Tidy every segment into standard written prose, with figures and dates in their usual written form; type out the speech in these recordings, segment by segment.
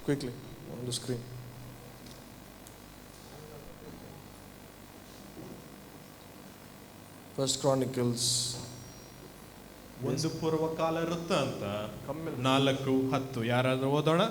quickly on the screen. First Chronicles. ಒಂದು ಪೂರ್ವಕಾಲ ವೃತ್ತಾಂತ 4:10. ಯಾರಾದ್ರೂ ಓದೋಣ?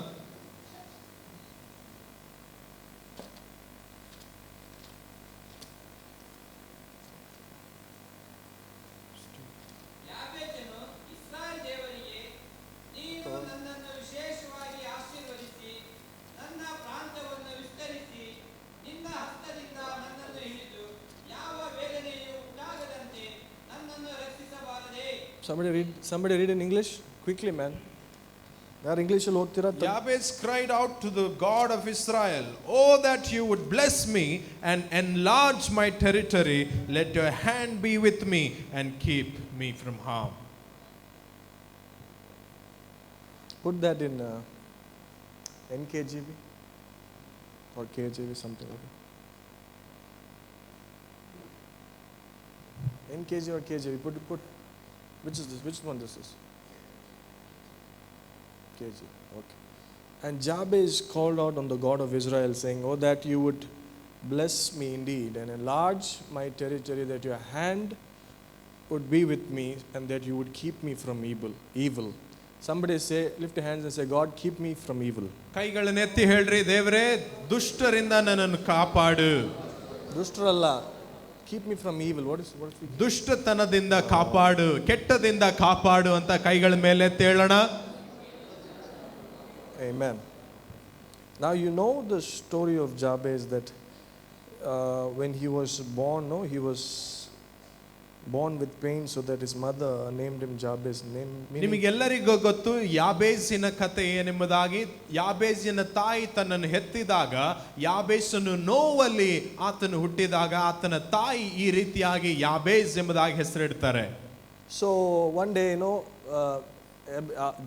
Somebody read in English quickly, man. Yaar English allo ottira? Jabez cried out to the God of Israel, "Oh, that you would bless me and enlarge my territory. Let your hand be with me and keep me from harm." Put that in NKJV or KJV, something like that. NKJV or KJV. Put. Which is this? Which one this is? KJV. Okay. And Jabez called out on the God of Israel, saying, "Oh, that you would bless me indeed and enlarge my territory, that your hand would be with me, and that you would keep me from evil." Somebody say, lift your hands and say, "God, keep me from evil." ಕೈಗಳನ್ನು ಎತ್ತಿ ಹೇಳ್ರಿ, ದೇವರೇ ದುಷ್ಟರಿಂದ ನನ್ನನ್ನು ಕಾಪಾಡು. ದುಷ್ಟರಲ್ಲ, keep me from evil. What is ದುಷ್ಟತನದಿಂದ ಕಾಪಾಡು, ಕೆಟ್ಟದಿಂದ ಕಾಪಾಡು ಅಂತ ಕೈಗಳ ಮೇಲೆ ತೇಳೋಣ. Amen. Now you know the story of Jabez, that when he was born, he was born with pain, so that his mother named him Jabez. ನಿಮಗೆಲ್ಲರಿಗೂ ಗೊತ್ತು ಯಾಬೇಜಿನ ಕಥೆ ಏನೆಂಬುದಾಗಿ. ಯಾಬೇಜಿನ ತಾಯಿ ತನ್ನನ್ನು ಹೆತ್ತಿದಾಗ, ಯಾಬೇಜನ್ನು ನೋವಲ್ಲಿ ಆತನು ಹುಟ್ಟಿದಾಗ ಆತನ ತಾಯಿ ಈ ರೀತಿಯಾಗಿ ಯಾಬೇಜ್ ಎಂಬುದಾಗಿ ಹೆಸರಿಡ್ತಾರೆ. So one day,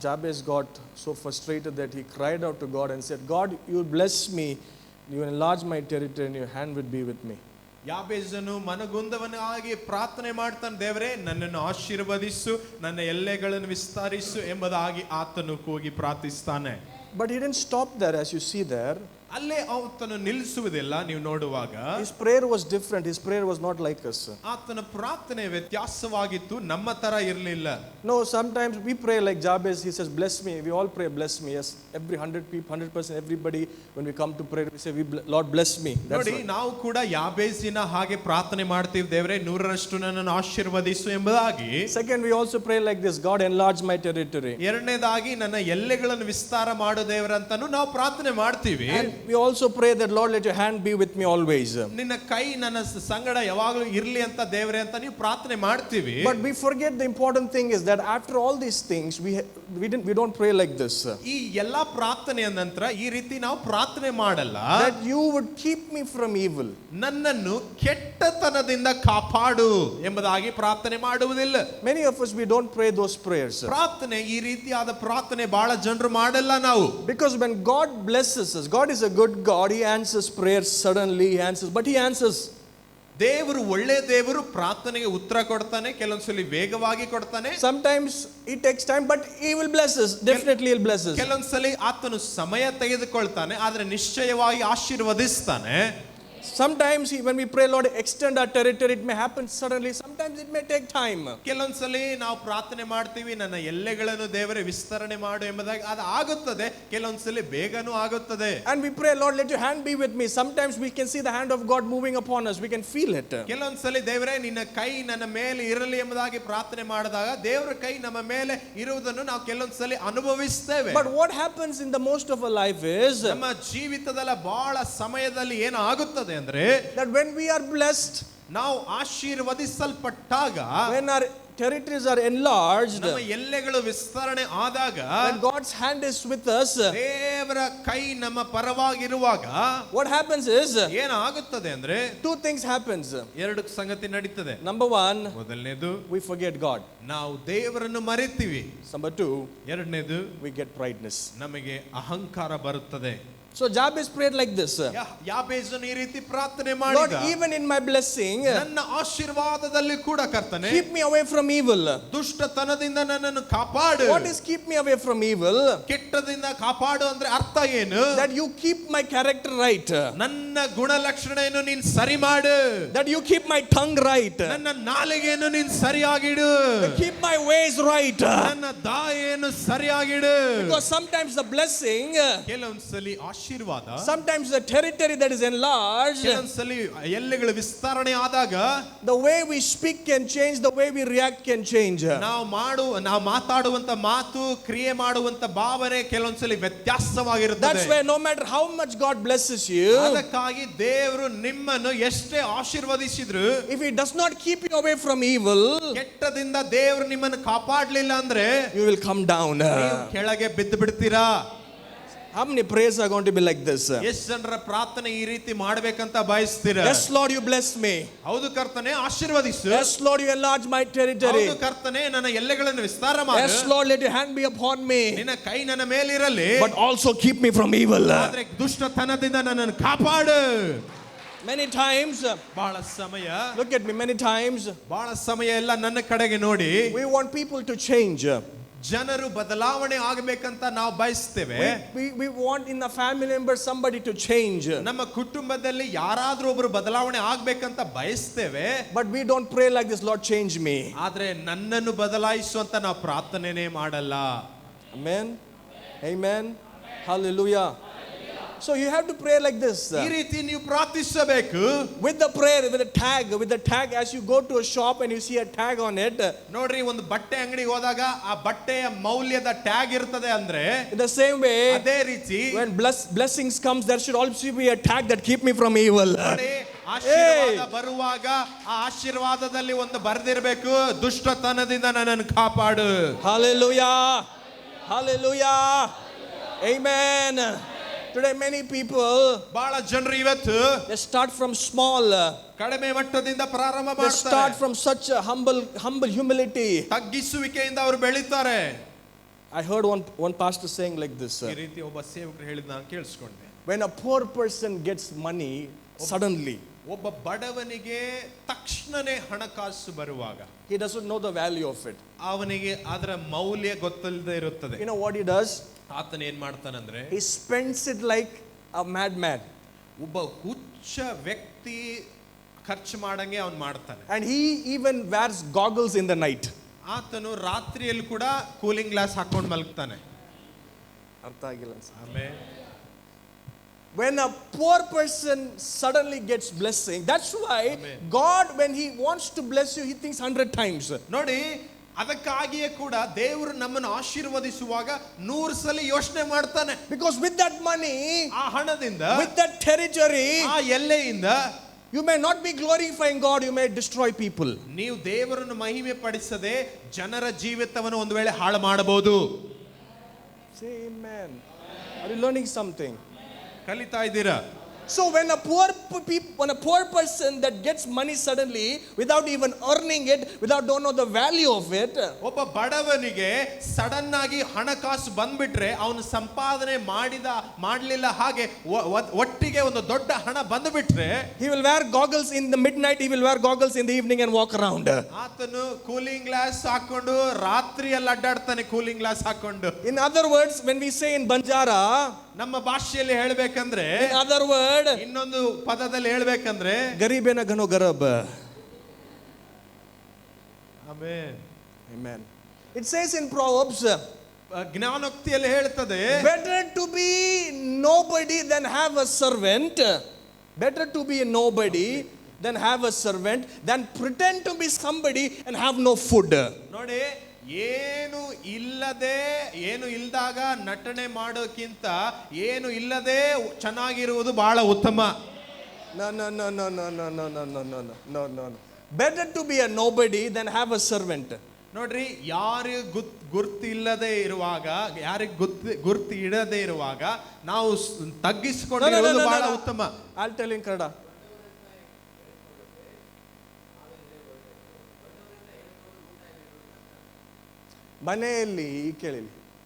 Jabez got so frustrated that he cried out to God and said, "God, you bless me, you enlarge my territory, and your hand would be with me." ಯಾಬೇಜನು ಮನಗುಂದವನಾಗಿ ಪ್ರಾರ್ಥನೆ ಮಾಡ್ತಾನೆ, ದೇವರೇ ನನ್ನನ್ನು ಆಶೀರ್ವದಿಸು, ನನ್ನ ಎಲ್ಲೆಗಳನ್ನು ವಿಸ್ತರಿಸು ಎಂಬುದಾಗಿ ಆತನು ಕೂಗಿ ಪ್ರಾರ್ಥಿಸ್ತಾನೆ. But he didn't stop there, as you see there. ಅಲ್ಲೇ ಆತನು ನಿಲ್ಲಿಸುವುದಿಲ್ಲ. ನೀವು ನೋಡುವಾಗ his prayer was different. His prayer was not like us. ಆತನ ಪ್ರಾರ್ಥನೆ ವ್ಯತ್ಯಾಸವಾಗಿತ್ತು, ನಮ್ಮ ತರ ಇರಲಿಲ್ಲ. No, sometimes we pray like Jabez. He says, "Bless me." We all pray, "Bless me." Yes, every 100%, everybody, when we come to pray, we say, "Lord, bless me." ನೋಡಿ, ನಾವು ಕೂಡ ಯಾಬೇಜಿನ ಹಾಗೆ ಪ್ರಾರ್ಥನೆ ಮಾಡ್ತೀವಿ, ದೇವರೇ 100% ನನ್ನನ್ನು ಆಶೀರ್ವದಿಸು ಎಂಬುದಾಗಿ. Second, we also pray like this, "God, enlarge my territory." ಎರಡನೇದಾಗಿ ನನ್ನ ಎಲ್ಲೆಗಳನ್ನು ವಿಸ್ತಾರ ಮಾಡು ದೇವರಂತನೂ ನಾವು ಪ್ರಾರ್ಥನೆ ಮಾಡ್ತೀವಿ. We also pray that, "Lord, let your hand be with me always." ನಿನ್ನ ಕೈ ನನ್ನ ಸಂಗಡ ಯಾವಾಗಲೂ ಇರಲಿ ಅಂತ ದೇವರೇ ಅಂತ ನೀವು ಪ್ರಾರ್ಥನೆ ಮಾಡ್ತೀವಿ. But we forget the important thing is that after all these things, we don't pray like this. ಈ ಎಲ್ಲಾ ಪ್ರಾರ್ಥನೆಯ ನಂತರ ಈ ರೀತಿ ನಾವು ಪ್ರಾರ್ಥನೆ ಮಾಡಲ್ಲ. That you would keep me from evil. ನನ್ನನ್ನು ಕೆಟ್ಟತನದಿಂದ ಕಾಪಾಡು ಎಂಬುದಾಗಿ ಪ್ರಾರ್ಥನೆ ಮಾಡುವುದಿಲ್ಲ. Many of us, we don't pray those prayers. ಪ್ರಾರ್ಥನೆ ಈ ರೀತಿಯಾದ ಪ್ರಾರ್ಥನೆ ಬಹಳ ಜನರು ಮಾಡಲ್ಲ ನಾವು. Because when God blesses us, God is a good God. He answers prayers suddenly. He answers, but He answers. ದೇವರು ಒಳ್ಳೆ ದೇವರು, ಪ್ರಾರ್ಥನೆಗೆ ಉತ್ತರ ಕೊಡ್ತಾನೆ, ಕೆಲವೊಂದ್ಸಲಿ ವೇಗವಾಗಿ ಕೊಡ್ತಾನೆ. Sometimes it takes time, but He will bless us. Definitely He'll bless us. ಕೆಲವೊಂದ್ಸಲಿ ಆತನು ಸಮಯ ತೆಗೆದುಕೊಳ್ತಾನೆ, ಆದ್ರೆ ನಿಶ್ಚಯವಾಗಿ ಆಶೀರ್ವದಿಸ್ತಾನೆ. Sometimes when we pray, "Lord, extend our territory," it may happen suddenly. Sometimes it may take time. ಕೆಲವೊಂದ್ಸಲಿ ನಾವು ಪ್ರಾರ್ಥನೆ ಮಾಡ್ತೀವಿ, ನನ್ನ ಎಲ್ಲೆಗಳನ್ನು ದೇವರೇ ವಿಸ್ತರಣೆ ಮಾಡು ಎಂಬುದಾಗಿ, ಅದು ಆಗುತ್ತದೆ. ಕೆಲವೊಂದ್ಸಲಿ ಬೇಗನೂ ಆಗುತ್ತದೆ. And we pray, "Lord, let your hand be with me." Sometimes we can see the hand of God moving upon us. We can feel it. ಕೆಲವೊಂದ್ಸಲಿ ದೇವರೇ ನಿನ್ನ ಕೈ ನನ್ನ ಮೇಲೆ ಇರಲಿ ಎಂಬುದಾಗಿ ಪ್ರಾರ್ಥನೆ ಮಾಡಿದಾಗ ದೇವರ ಕೈ ನಮ್ಮ ಮೇಲೆ ಇರುವುದನ್ನು ನಾವು ಕೆಲವೊಂದ್ಸಲಿ ಅನುಭವಿಸ್ತೇವೆ. But what happens in the most of our life is, ನಮ್ಮ ಜೀವಿತದಲ್ಲಿ ಬಹಳ ಸಮಯದಲ್ಲಿ ಏನು ಆಗುತ್ತದೆ ಅಂದ್ರೆ, that when we are blessed, ನಾವು ಆಶೀರ್ವದಿಸಲ್ಪಟ್ಟಾಗ, when our territories are enlarged, ನಮ್ಮ ಎಲ್ಲೆಗಳು ವಿಸ್ತರಣೆ ಆದಾಗ, when God's hand is with us, ದೇವರ ಕೈ ನಮ್ಮ ಪರವಾಗಿರುವಾಗ, what happens is, ಏನಾಗುತ್ತದೆ ಅಂದ್ರೆ, two things happens. ಎರಡು ಸಂಗತಿ ನಡೀತದೆ. Number one, ಮೊದಲನೇದು, we forget God. ನಾವು ದೇವರನ್ನು ಮರೆತೀವಿ. Number two, ಎರಡನೇದು, we get prideness. ನಮಗೆ ಅಹಂಕಾರ ಬರುತ್ತದೆ. So Jabez prayed like this. ಯಾಬೇಜನು ಈ ರೀತಿ ಪ್ರಾರ್ಥನೆ Lord, ಮಾಡಿದ, even in my blessing, ನನ್ನ ಆಶೀರ್ವಾದದಲ್ಲಿ ಕೂಡ ಕರ್ತನೆ keep me away from evil. ದುಷ್ಟತನದಿಂದ ನನ್ನನ್ನು ಕಾಪಾಡು. What is keep me away from evil? ಕೆಟ್ಟದಿಂದ ಕಾಪಾಡು ಅಂದ್ರೆ ಅರ್ಥ ಏನು? That you keep my character right. ನನ್ನ ಗುಣಲಕ್ಷಣವನ್ನು ನೀನು ಸರಿ ಮಾಡು. That you keep my tongue right. ನನ್ನ ನಾಲಿಗೆಯನ್ನು ನೀನು ಸರಿಯಾಗಿಡು. Keep my ways right. ನನ್ನ ದಾರಿಯನ್ನು ಸರಿಯಾಗಿಡು. Because sometimes the blessing, ಕೆಲವೊಂದ್ಸಲಿ ಆಶೀರ್ವಾದ, sometimes the territory that is enlarged, ಕೆಲವೊಂದ್ಸಲಿ ಎಲ್ಲೆಗಳು ವಿಸ್ತರಣೆ ಆದಾಗ the way we speak can change, the way we react can change. ನಾವು ಮಾತಾಡುವಂತ ಮಾತು, ಕ್ರಿಯೆ ಮಾಡುವಂತ ಭಾವನೆ ಕೆಲವೊಂದ್ಸಲಿ ವ್ಯತ್ಯಾಸವಾಗಿರುತ್ತದೆ. That's why no matter how much God blesses you, ಅದಕ್ಕಾಗಿ ದೇವರು ನಿಮ್ಮನ್ನು ಎಷ್ಟೇ ಆಶೀರ್ವದಿಸಿದ್ರು, if He does not keep you away from evil, ಕೆಟ್ಟದಿಂದ ದೇವರು ನಿಮ್ಮನ್ನು ಕಾಪಾಡಲಿಲ್ಲ ಅಂದ್ರೆ you will come down. ನೀವು ಕೆಳಗೆ ಬಿದ್ದು ಬಿಡ್ತೀರಾ. How many prayers are going to be like this? ಎಷ್ಟು ಜನರ ಪ್ರಾರ್ಥನೆ ಈ ರೀತಿ ಮಾಡಬೇಕಂತ ಬಯಸ್ತೀರಾ? Yes, Lord, you bless me. ಹೌದು ಕರ್ತನೇ, ಆಶೀರ್ವದಿಸು. Yes, Lord, you enlarge my territory. ಹೌದು ಕರ್ತನೇ, ನನ್ನ ಎಲ್ಲೆಗಳನ್ನು ವಿಸ್ತಾರ ಮಾಡು. Yes, Lord, let your hand be upon me. ನಿನ್ನ ಕೈ ನನ್ನ ಮೇಲಿರಲಿ. But also keep me from evil. ಆದ್ರೆ ದುಷ್ಟತನದಿಂದ ನನ್ನನ್ನು ಕಾಪಾಡು. Many times, ಬಹಳ ಸಮಯ, look at me, many times, ಬಹಳ ಸಮಯ ಎಲ್ಲ ನನ್ನ ಕಡೆಗೆ ನೋಡಿ, we want people to change. ಜನರು ಬದಲಾವಣೆ ಆಗಬೇಕಂತ ನಾವು ಬಯಸ್ತೇವೆ. We want in the family member somebody to change. ನಮ್ಮ ಕುಟುಂಬದಲ್ಲಿ ಯಾರಾದ್ರೂ ಒಬ್ರು ಬದಲಾವಣೆ ಆಗ್ಬೇಕಂತ ಬಯಸ್ತೇವೆ. But we don't pray like this, Lord, change me. ಆದ್ರೆ ನನ್ನನ್ನು ಬದಲಾಯಿಸುವಂತ ನಾವು ಪ್ರಾರ್ಥನೆನೇ ಮಾಡಲ್ಲ. Amen. Amen. Hallelujah. So you have to pray like this. ಈ ರೀತಿ ನೀವು ಪ್ರಾರ್ಥಿಸಬೇಕು. With the prayer, with the tag, as you go to a shop and you see a tag on it. ನೋಡ್ರಿ, ಒಂದು ಬಟ್ಟೆ ಅಂಗಡಿಗೆ ಹೋದಾಗ ಆ ಬಟ್ಟೆಯ ಮೌಲ್ಯದ ಟ್ಯಾಗ್ ಇರ್ತದೆ ಅಂದ್ರೆ, In the same way, ಅದೇ ರೀತಿ when blessings comes, there should also be a tag that keep me from evil. ನೋಡಿ, ಆಶೀರ್ವಾದ ಬರುವಾಗ ಆ ಆಶೀರ್ವಾದದಲ್ಲಿ ಒಂದು ಬರೆದಿರಬೇಕು, ದುಷ್ಟತನದಿಂದ ನನ್ನನ್ನು ಕಾಪಾಡು. Hallelujah. Hallelujah. Amen. Today many people, ಬಹಳ ಜನರು ಇವತ್ತು they start from small, ಕಡಿಮೆ ಮಟ್ಟದಿಂದ ಪ್ರಾರಂಭ they ಮಾಡ್ತಾರೆ. start from such a humble humility. ತಗ್ಗಿಸುವಿಕೆಯಿಂದ ಅವರು ಬೆಳೀತಾರೆ. I heard one pastor saying like this. ಈ ರೀತಿ ಒಬ್ಬ ಸೇವಕರು ಹೇಳಿದ ನಾನು ಕೇಳಿಸ್ಕೊಂಡೆ. When a poor person gets money suddenly, ಒಬ್ಬ ಬಡವನಿಗೆ ತಕ್ಷಣನೇ ಹಣಕಾಸು ಬರುವಾಗ he doesn't know the value of it. ಅವನಿಗೆ ಅದರ ಮೌಲ್ಯ ಗೊತ್ತಿಲ್ಲದೆ ಇರುತ್ತದೆ. You know what he does? ಆತನ ಏನ್ ಮಾಡ್ತಾನಂದ್ರೆ, He spends it like a madman. ಒಬ್ಬ ಹುಚ್ಚ ವ್ಯಕ್ತಿ ಖರ್ಚು ಮಾಡಂಗೆ ಅವನು ಮಾಡ್ತಾನೆ. And he even wears goggles in the night. ಆತನು ರಾತ್ರಿಯಲ್ಲಿ ಕೂಡ ಕೂಲಿಂಗ್ ಗ್ಲಾಸ್ ಹಾಕೊಂಡು ಮಲಗ್ತಾನೆ. ಅರ್ಥ ಆಗಿಲ್ಲ ಅನ್ಸುತ್ತೆ. ಆಮೇಲೆ When a poor person suddenly gets blessing, that's why God, when He wants to bless you, He thinks 100 times. ನೋಡಿ, ಅದಕ್ಕಾಗಿಯೇ ಕೂಡ ದೇವರು ನಮ್ಮನ್ನು ಆಶೀರ್ವದಿಸುವಾಗ 100 ಸಲ ಯೋಚನೆ ಮಾಡ್ತಾನೆ. Because with that money, ಆ ಹಣದಿಂದ, with that territory, ಆ ಎಲ್ಲೆಯಿಂದ you may not be glorifying God, you may destroy people. ನೀವು ದೇವರನ್ನು ಮಹಿಮೆ ಪಡಿಸದೆ ಜನರ ಜೀವಿತವನ್ನು ಒಂದು ವೇಳೆ ಹಾಳು ಮಾಡಬಹುದು. Say amen. Are you learning something? ಕಲಿತಾ ಇದ್ದೀರಾ? So when a poor person that gets money suddenly without even earning it, without don't know the value of it, ಒಬ್ಬ ಬಡವನಿಗೆ ಸಡನ್ ಆಗಿ ಹಣಕಾಸು ಬಂದ್ಬಿಟ್ರೆ, ಅವನು ಸಂಪಾದನೆ ಮಾಡಲಿಲ್ಲ ಹಾಗೆ ಒಟ್ಟಿಗೆ ಒಂದು ದೊಡ್ಡ ಹಣ ಬಂದ್ಬಿಟ್ರೆ, he will wear goggles in the midnight, he will wear goggles in the evening and walk around. ಆತನು ಕೂಲಿಂಗ್ ಗ್ಲಾಸ್ ಹಾಕೊಂಡು ರಾತ್ರಿಯಲ್ಲಿ ಅಡ್ಡಾಡ್ತಾನೆ, ಕೂಲಿಂಗ್ ಗ್ಲಾಸ್ ಹಾಕೊಂಡು. In other words, when we say in Banjara, ನಮ್ಮ ಭಾಷೆಯಲ್ಲಿ ಹೇಳ್ಬೇಕಂದ್ರೆ, in other word, ಇನ್ನೊಂದು ಪದದಲ್ಲಿ ಹೇಳ್ಬೇಕಂದ್ರೆ, ಗರೀಬೇನ ಗನೋ ಗರಬ. Amen. Amen. It says in Proverbs, ಜ್ಞಾನೋಕ್ತಿಯಲ್ಲಿ ಹೇಳ್ತದೆ, better to be nobody than have a servant. Better to be a nobody than have a servant than pretend to be somebody and have no food. ನೋಡಿ, ಏನು ಇಲ್ದಾಗ ನಟನೆ ಮಾಡೋಕ್ಕಿಂತ ಏನು ಇಲ್ಲದೆ ಚೆನ್ನಾಗಿರುವುದು ಬಹಳ ಉತ್ತಮ. No. Better to be a nobody than have a servant. ನೋಡ್ರಿ, ಯಾರಿಗೆ ಗುರ್ತಿಲ್ಲದೆ ಇರುವಾಗ, ಯಾರಿಗೆ ಗುರ್ತಿ ಇಡದೆ ಇರುವಾಗ ನಾವು ತಗ್ಗಿಸಿಕೊಂಡಿರುವುದು ಬಹಳ ಉತ್ತಮ. I'll tell in Kannada. ಮನೆಯಲ್ಲಿ ಕೇಳಿ,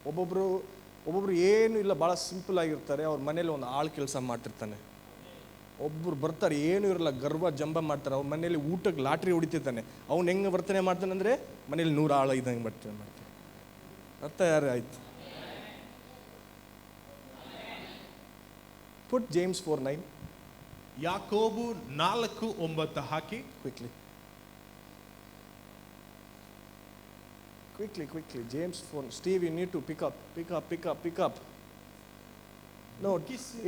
ಒಬ್ಬೊಬ್ರು ಒಬ್ಬೊಬ್ರು ಏನು ಇಲ್ಲ, ಭಾಳ ಸಿಂಪಲ್ ಆಗಿರ್ತಾರೆ. ಅವ್ರ ಮನೇಲಿ ಒಂದು ಆಳು ಕೆಲಸ ಮಾಡ್ತಿರ್ತಾನೆ. ಒಬ್ಬರು ಬರ್ತಾರೆ, ಏನೂ ಇರಲ್ಲ, ಗರ್ವ ಜಂಬ ಮಾಡ್ತಾರೆ. ಅವ್ರ ಮನೇಲಿ ಊಟಕ್ಕೆ ಲಾಟ್ರಿ ಹೊಡಿತಿರ್ತಾನೆ. ಅವ್ನು ಹೆಂಗೆ ವರ್ತನೆ ಮಾಡ್ತಾನೆ ಅಂದರೆ ಮನೇಲಿ 100 ಆಳು ಇದ್ದಂಗೆ ಮಾಡ್ತಾನೆ. ಅರ್ಥ ಯಾರು ಆಯ್ತು? ಪುಟ್ James 4:9. ಯಾಕೋಬು 4:9 hockey. Quickly. James 4. Steve, you need to pick up. No,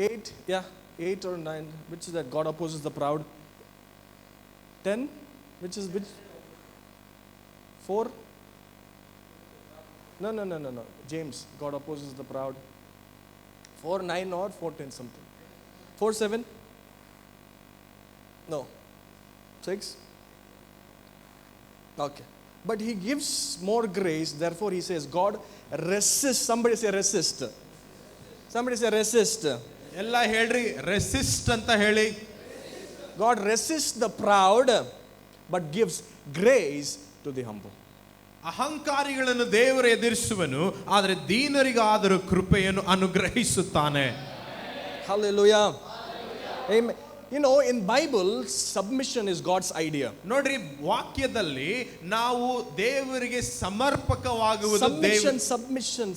8. Yeah, 8 or 9. Which is that? God opposes the proud. 10. Which? 4. No. James. God opposes the proud. 4:9 or 4:10 something. 4:7. No. 6. Okay. But he gives more grace. Therefore he says, God resists. Somebody say resist. ಎಲ್ಲ ಹೇಳ್ರಿ, resist ಅಂತ ಹೇಳಿ. God resists the proud but gives grace to the humble. ಅಹಂಕಾರಿಗಳನ್ನು ದೇವರು ಎದುರಿಸುವನು, ಆದರೆ ದೀನರಿಗಾದರೂ ಕೃಪೆಯನ್ನು ಅನುಗ್ರಹಿಸುತ್ತಾನೆ. Hallelujah. Amen. You know, in Bible, submission is God's idea. ನೋಡ್ರಿ, ವಾಕ್ಯದಲ್ಲಿ ನಾವು ದೇವರಿಗೆ ಸಮರ್ಪಕವಾಗುವುದು, submission.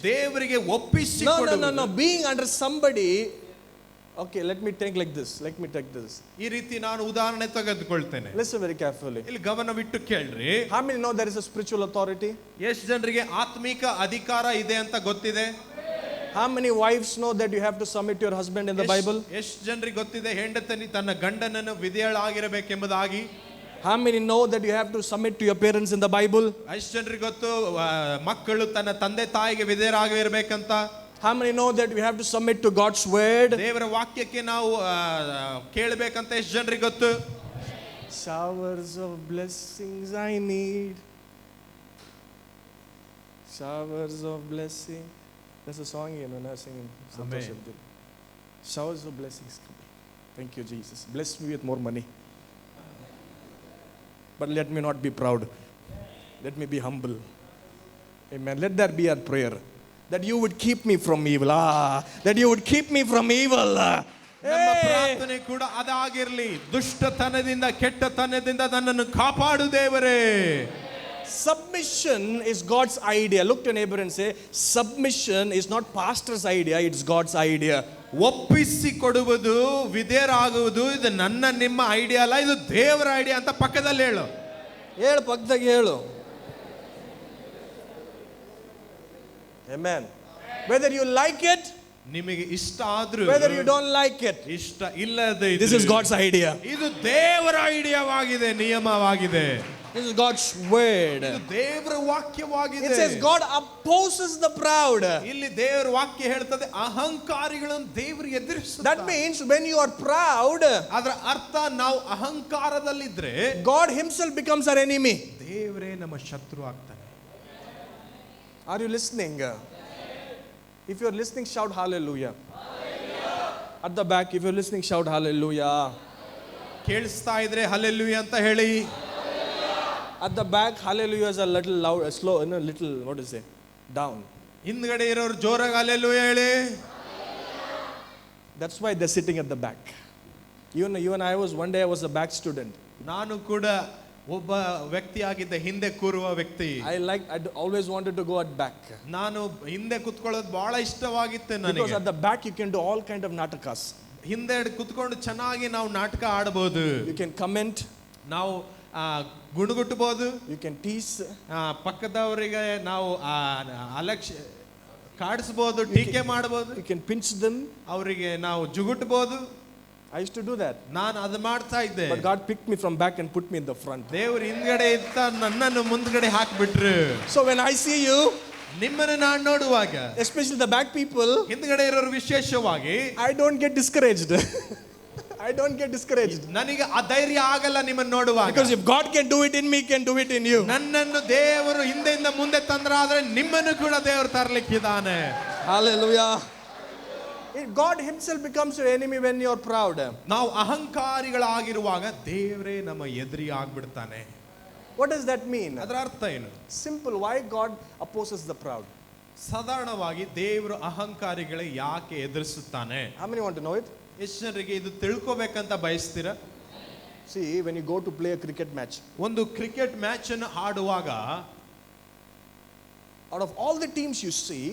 ದೇವರಿಗೆ ಒಪ್ಪಿಸಿಕೊಡುವುದು. No. Being under somebody. Okay, let me take like this. ಈ ರೀತಿ ನಾನು ಉದಾಹರಣೆ ತೆಗೆದುಕೊಳ್ತೇನೆ. Listen very carefully. ಇಲ್ಲಿ ಗಮನವಿಟ್ಟು ಕೇಳ್ರಿ. How many know there is a spiritual authority? ಎಷ್ಟು ಜನರಿಗೆ ಆತ್ಮಿಕ ಅಧಿಕಾರ ಇದೆ ಅಂತ ಗೊತ್ತಿದೆ? How many wives know that you have to submit to your husband in the Bible? ಎಷ್ಟು ಜನರಿಗೆ ಗೊತ್ತಿದೆ ಹೆಂಡತಿ ತನ್ನ ಗಂಡನನ್ನು ವಿಧೇಯಳಾಗಿರಬೇಕೆಂಬುದಾಗಿ? How many know that you have to submit to your parents in the Bible? ಎಷ್ಟು ಜನರಿಗೆ ಗೊತ್ತು ಮಕ್ಕಳು ತನ್ನ ತಂದೆ ತಾಯಿಗೆ ವಿಧೇಯರಾಗಿರಬೇಕಂತ? How many know that we have to submit to God's word? ದೇವರ ವಾಕ್ಯಕ್ಕೆ ನಾವು ಕೇಳಬೇಕಂತ ಎಷ್ಟು ಜನರಿಗೆ ಗೊತ್ತು? Showers of blessings I need. Showers of blessing. That's a song, you know, I'm singing. Amen. Showers of blessings. Thank you, Jesus. Bless me with more money. But let me not be proud. Let me be humble. Amen. Let that be our prayer. That you would keep me from evil. That you would keep me from evil. ನಮ್ಮ ಪ್ರಾರ್ಥನೆ ಕೂಡ ಅದಾಗಿರಲಿ. ದುಷ್ಟತನದಿಂದ, ಕೆಟ್ಟತನದಿಂದ ನನ್ನನ್ನು ಕಾಪಾಡು ದೇವರೇ. Submission is God's idea. Look to your neighbor and say, submission is not pastor's idea, it's God's idea. ಒಪ್ಪಿಸಿಕೊಡುವುದು, ವಿಧೇಯರಾಗುವುದು ಇದು ನನ್ನ ನಿಮ್ಮ ಐಡಿಯಾ ಅಲ್ಲ, ಇದು ದೇವರ ಐಡಿಯಾ ಅಂತ ಪಕ್ಕದಲ್ಲಿ ಹೇಳು. ಪಕ್ಕದಾಗಿ ಹೇಳು. Amen. Whether you like it, ನಿಮಗೆ ಇಷ್ಟ ಆದ್ರೂ, whether you don't like it, ಇಷ್ಟ ಇಲ್ಲದೆ ಇದ್ರೂ, this is God's idea. ಇದು ದೇವರ ಐಡಿಯಾವಾಗಿದೆ, ನಿಯಮವಾಗಿದೆ. This is God's word. ಇದು ದೇವರ ವಾಕ್ಯವಾಗಿದೆ. It says God opposes the proud. ಇಲ್ಲಿ ದೇವರ ವಾಕ್ಯ ಹೇಳ್ತದೆ ಅಹಂಕಾರಿಗಳನ್ನು ದೇವರು ಎದುರಿಸುತ್ತಾನೆ. That means when you are proud, ಅದರ ಅರ್ಥ ನಾವು ಅಹಂಕಾರದಲ್ಲಿದ್ರೆ God himself becomes our enemy. ದೇವರೇ ನಮ್ಮ ಶತ್ರು ಆಗ್ತಾನೆ. Are you listening? If you are listening, shout hallelujah. At the back, if you are listening, shout hallelujah. ಕೇಳಿಸ್ತಾ ಇದ್ರೆ ಹಲ್ಲೆಲೂಯಾ ಅಂತ ಹೇಳಿ. At the back, hallelujah is a little loud, slow, little, what is it? Down. ಹಿಂದ್ಗಡೆ ಇರೋರು ಜೋರಾಗಿ hallelujah ಹೇಳಿ. That's why they're sitting at the back. Even I was, one day I was a back student. ನಾನು ಕೂಡ ಒಬ್ಬ ವ್ಯಕ್ತಿಯಾಗಿದ್ದ ಹಿಂದೆ ಕೂರುವ ವ್ಯಕ್ತಿ. I always wanted to go at back. ನಾನು ಹಿಂದೆ ಕುತ್ಕೊಳ್ಳೋದು ಬಹಳ ಇಷ್ಟವಾಗಿತ್ತು ನನಗೆ. Because at the back you can do all kind of natakas. ಹಿಂದೆ ಕುತ್ಕೊಂಡು ಚೆನ್ನಾಗಿ ನಾವು ನಾಟಕ ಆಡಬಹುದು. You can comment. ನಾವು ಗುಣಗುಟ್ಟಬಹುದು. You can tease. ಪಕ್ಕದವರಿಗೆ ನಾವು ಅಲಕ್ಷ್ಯ ಕಾಡಿಸಬಹುದು, ಟೀಕೆ ಮಾಡಬಹುದು. You can pinch them. ಅವರಿಗೆ ನಾವು ಜುಗುಟ್ಟಬಹುದು. I used to do that. ನಾನು ಅದು ಮಾಡ್ತಾ ಇದ್ದೆ. But God picked me from back and put me in the front. ದೇವರು ಹಿಂದ್ಗಡೆ ಇತ್ತ ನನ್ನನ್ನು ಮುಂದ್ಗಡೆ ಹಾಕಿಬಿಟ್ರು. So when I see you, ನಿಮ್ಮನ್ನು ನಾನು ನೋಡುವಾಗ, especially the back people, ಹಿಂದ್ಗಡೆ ಇರೋರು ವಿಶೇಷವಾಗಿ, I don't get discouraged. I don't get discouraged. ನನಗೆ ಅಧೈರ್ಯ ಆಗಲ್ಲ ನಿಮ್ಮನ್ನು ನೋಡುವಾಗ. Because if God can do it in me, he can do it in you. ನನ್ನನ್ನು ದೇವರು ಹಿಂದೆಯಿಂದ ಮುಂದೆ ತಂದ್ರಾದ್ರೆ ನಿಮ್ಮನ್ನು ಕೂಡ ದೇವರು ತರಲಿಕ್ಕಿದ್ದಾನೆ. Hallelujah. God himself becomes your enemy when you are proud. ನಾವು ಅಹಂಕಾರಿಗಳಾಗಿರುವಾಗ ದೇವರೇ ನಮ್ಮ ಎದುರಿ ಆಗ್ಬಿಡ್ತಾನೆ. What does that mean? ಅದರ ಅರ್ಥ ಏನು? Simple. Why God opposes the proud? ಸಾಧಾರಣವಾಗಿ ದೇವರು ಅಹಂಕಾರಿಗಳೇ ಯಾಕೆ ಎದುರಿಸುತ್ತಾನೆ? How many want to know it? ಎಷ್ಟು ಜನರಿಗೆ ಇದು ತಿಳ್ಕೋಬೇಕಂತ ಬಯಸ್ತೀರಾ? See, when you go to play a cricket match, ಒಂದು ಕ್ರಿಕೆಟ್ ಮ್ಯಾಚ್ ಅನ್ನು ಆಡುವಾಗ out of all the teams you see,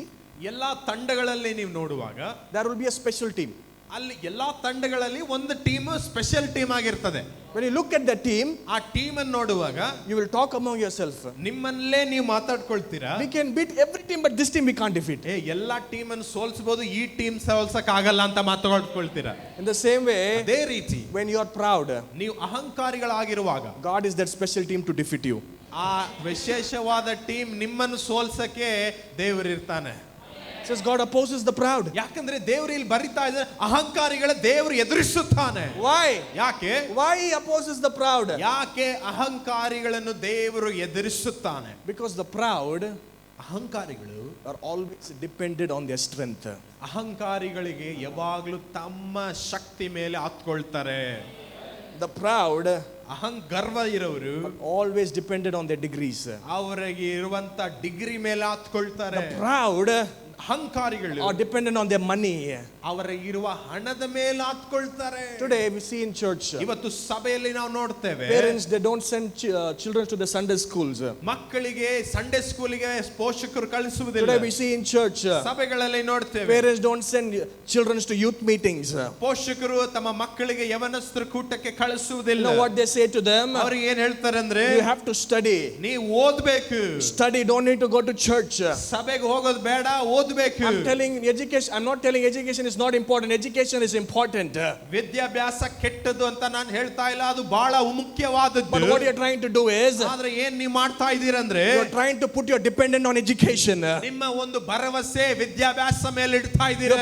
ಎಲ್ಲಾ ತಂಡಗಳಲ್ಲಿ ನೀವು ನೋಡುವಾಗ there will be a special team. ಅಲ್ಲಿ ಎಲ್ಲಾ ತಂಡಗಳಲ್ಲಿ ಒಂದು ಟೀಮ್ ಸ್ಪೆಷಲ್ ಟೀಮ್ ಆಗಿರ್ತದೆ. When you look at the team, ಆ ಟೀಮ್ ಅನ್ನು ನೋಡುವಾಗ you will talk among yourself. ನಿಮ್ಮಲ್ಲೇ ನೀವು ಮಾತಾಡ್ಕೊಳ್ತೀರಾ, We can beat every team, but this team we can't defeat. ಎಲ್ಲಾ ಟೀಮ್ ಅನ್ನು ಸೋಲ್ಸಬಹುದು, ಈ ಟೀಮ್ ಸೋಲ್ಸಕ್ ಆಗಲ್ಲ ಅಂತ ಮಾತಾಡ್ಕೊಳ್ತೀರಾ. In the same way, ಅದೇ ರೀತಿ when you are proud, ನೀವು ಅಹಂಕಾರಿಗಳಾಗಿರುವಾಗ God is that special team to defeat you. ಆ ವಿಶೇಷವಾದ ಟೀಮ್ ನಿಮ್ಮನ್ನು ಸೋಲ್ಸಕ್ಕೆ ದೇವರು ಇರ್ತಾನೆ. Says God opposes the proud. ಯಾಕಂದ್ರೆ ದೇವರು ಇಲ್ಲಿ ಬರಿತಾ ಇದ್ದಾರೆ, ಅಹಂಕಾರಿಗಳ ದೇವರು ಎದುರಿಸುತ್ತಾನೆ. Why? ಯಾಕೆ? Why he opposes the proud? ಯಾಕೆ ಅಹಂಕಾರಿಗಳನ್ನು ದೇವರು ಎದುರಿಸುತ್ತಾನೆ? Because the proud ಅಹಂಕಾರಿಗಳು are always dependent on their strength. ಅಹಂಕಾರಿಗಳಿಗೆ ಯಾವಾಗಲೂ ತಮ್ಮ ಶಕ್ತಿ ಮೇಲೆ ಹಾತ್ಕೊಳ್ತಾರೆ. The proud ಗರ್ವ ಇರೋರು always dependent on their degrees. ಅವರಿಗೆ ಇರುವಂತ ಡಿಗ್ರಿ ಮೇಲೆ ಹಾತ್ಕೊಳ್ತಾರೆ. The proud ಅಹಂಕಾರಿಗಳು are dependent on their money. ಅವರಿಗೆ ಇರುವ ಹಣದ ಮೇಲೆ ಹಾತ್ಕೊಳ್ತಾರೆ. Today we see in church, ಇವತ್ತು ಸಭೆಯಲ್ಲಿ ನಾವು ನೋಡ್ತೇವೆ, parents they don't send children to the Sunday schools. ಮಕ್ಕಳಿಗೆ ಸಂಡೇ ಸ್ಕೂಲಿಗೆ ಪೋಷಕರು ಕಳಿಸುವುದಿಲ್ಲ. Today we see in church, ಸಭೆಗಳಲ್ಲಿ ನೋಡ್ತೇವೆ, parents don't send children to youth meetings. ಪೋಷಕರು ತಮ್ಮ ಮಕ್ಕಳಿಗೆ ಯವನಸ್ಥರ ಕೂಟಕ್ಕೆ You ಕಳಿಸುವುದಿಲ್ಲ. know what they say to them? ಅವ್ರಿಗೆ ಏನ್ ಹೇಳ್ತಾರೆ ಅಂದ್ರೆ, You have to study. ನೀವು ಓದ್ಬೇಕು. Study, don't need to go to church. ಸಭೆಗೆ ಹೋಗೋದು ಬೇಡ, ಓದ್ಬೇಕು. I'm telling education, I'm not telling education is not important. Education is important. ವಿದ್ಯಾಭ್ಯಾಸ ಕೆಟ್ಟದ್ದು ಅಂತ ನಾನು ಹೇಳ್ತಾ ಇಲ್ಲ, ಅದು ಬಹಳ ಮುಖ್ಯವಾದದ್ದು. But what you're trying to do is, ಆದ್ರೆ ಏನ್ ನೀವು ಮಾಡ್ತಾ ಇದ್ದೀರಂದ್ರೆ, you're trying to put your dependent on education. ನಿಮ್ಮ ಒಂದು ಭರವಸೆ ವಿದ್ಯಾಭ್ಯಾಸ ಮೇಲೆ ಇಡ್ತಾ ಇದ್ದೀರಾ.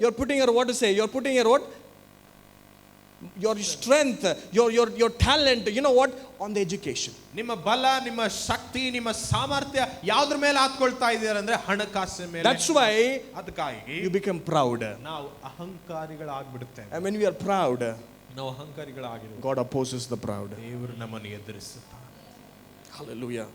You're putting your what to say? You're putting your what? Your strength, your talent, you know what? On the education. ನಿಮ್ಮ ಬಲ, ನಿಮ್ಮ ಶಕ್ತಿ, ನಿಮ್ಮ ಸಾಮರ್ಥ್ಯ ಯಾವ್ದ್ರ ಮೇಲೆ ಹಾತ್ಕೊಳ್ತಾ ಇದ್ದೀರಾ ಅಂದ್ರೆ ಹಣಕಾಸಿನ ಮೇಲೆ. That's why ಅದಕ್ಕಾಗಿ you become proud. ನಾವು ಅಹಂಕಾರಿಗಳಾಗ್ಬಿಡುತ್ತೇವೆ. And when we are proud, ನಾವು ಅಹಂಕಾರಿಗಳಾಗಿರುವುದು, God opposes the proud. ದೇವರು ನಮ್ಮನ್ನು ಎದುರಿಸುತ್ತಾನೆ. Hallelujah.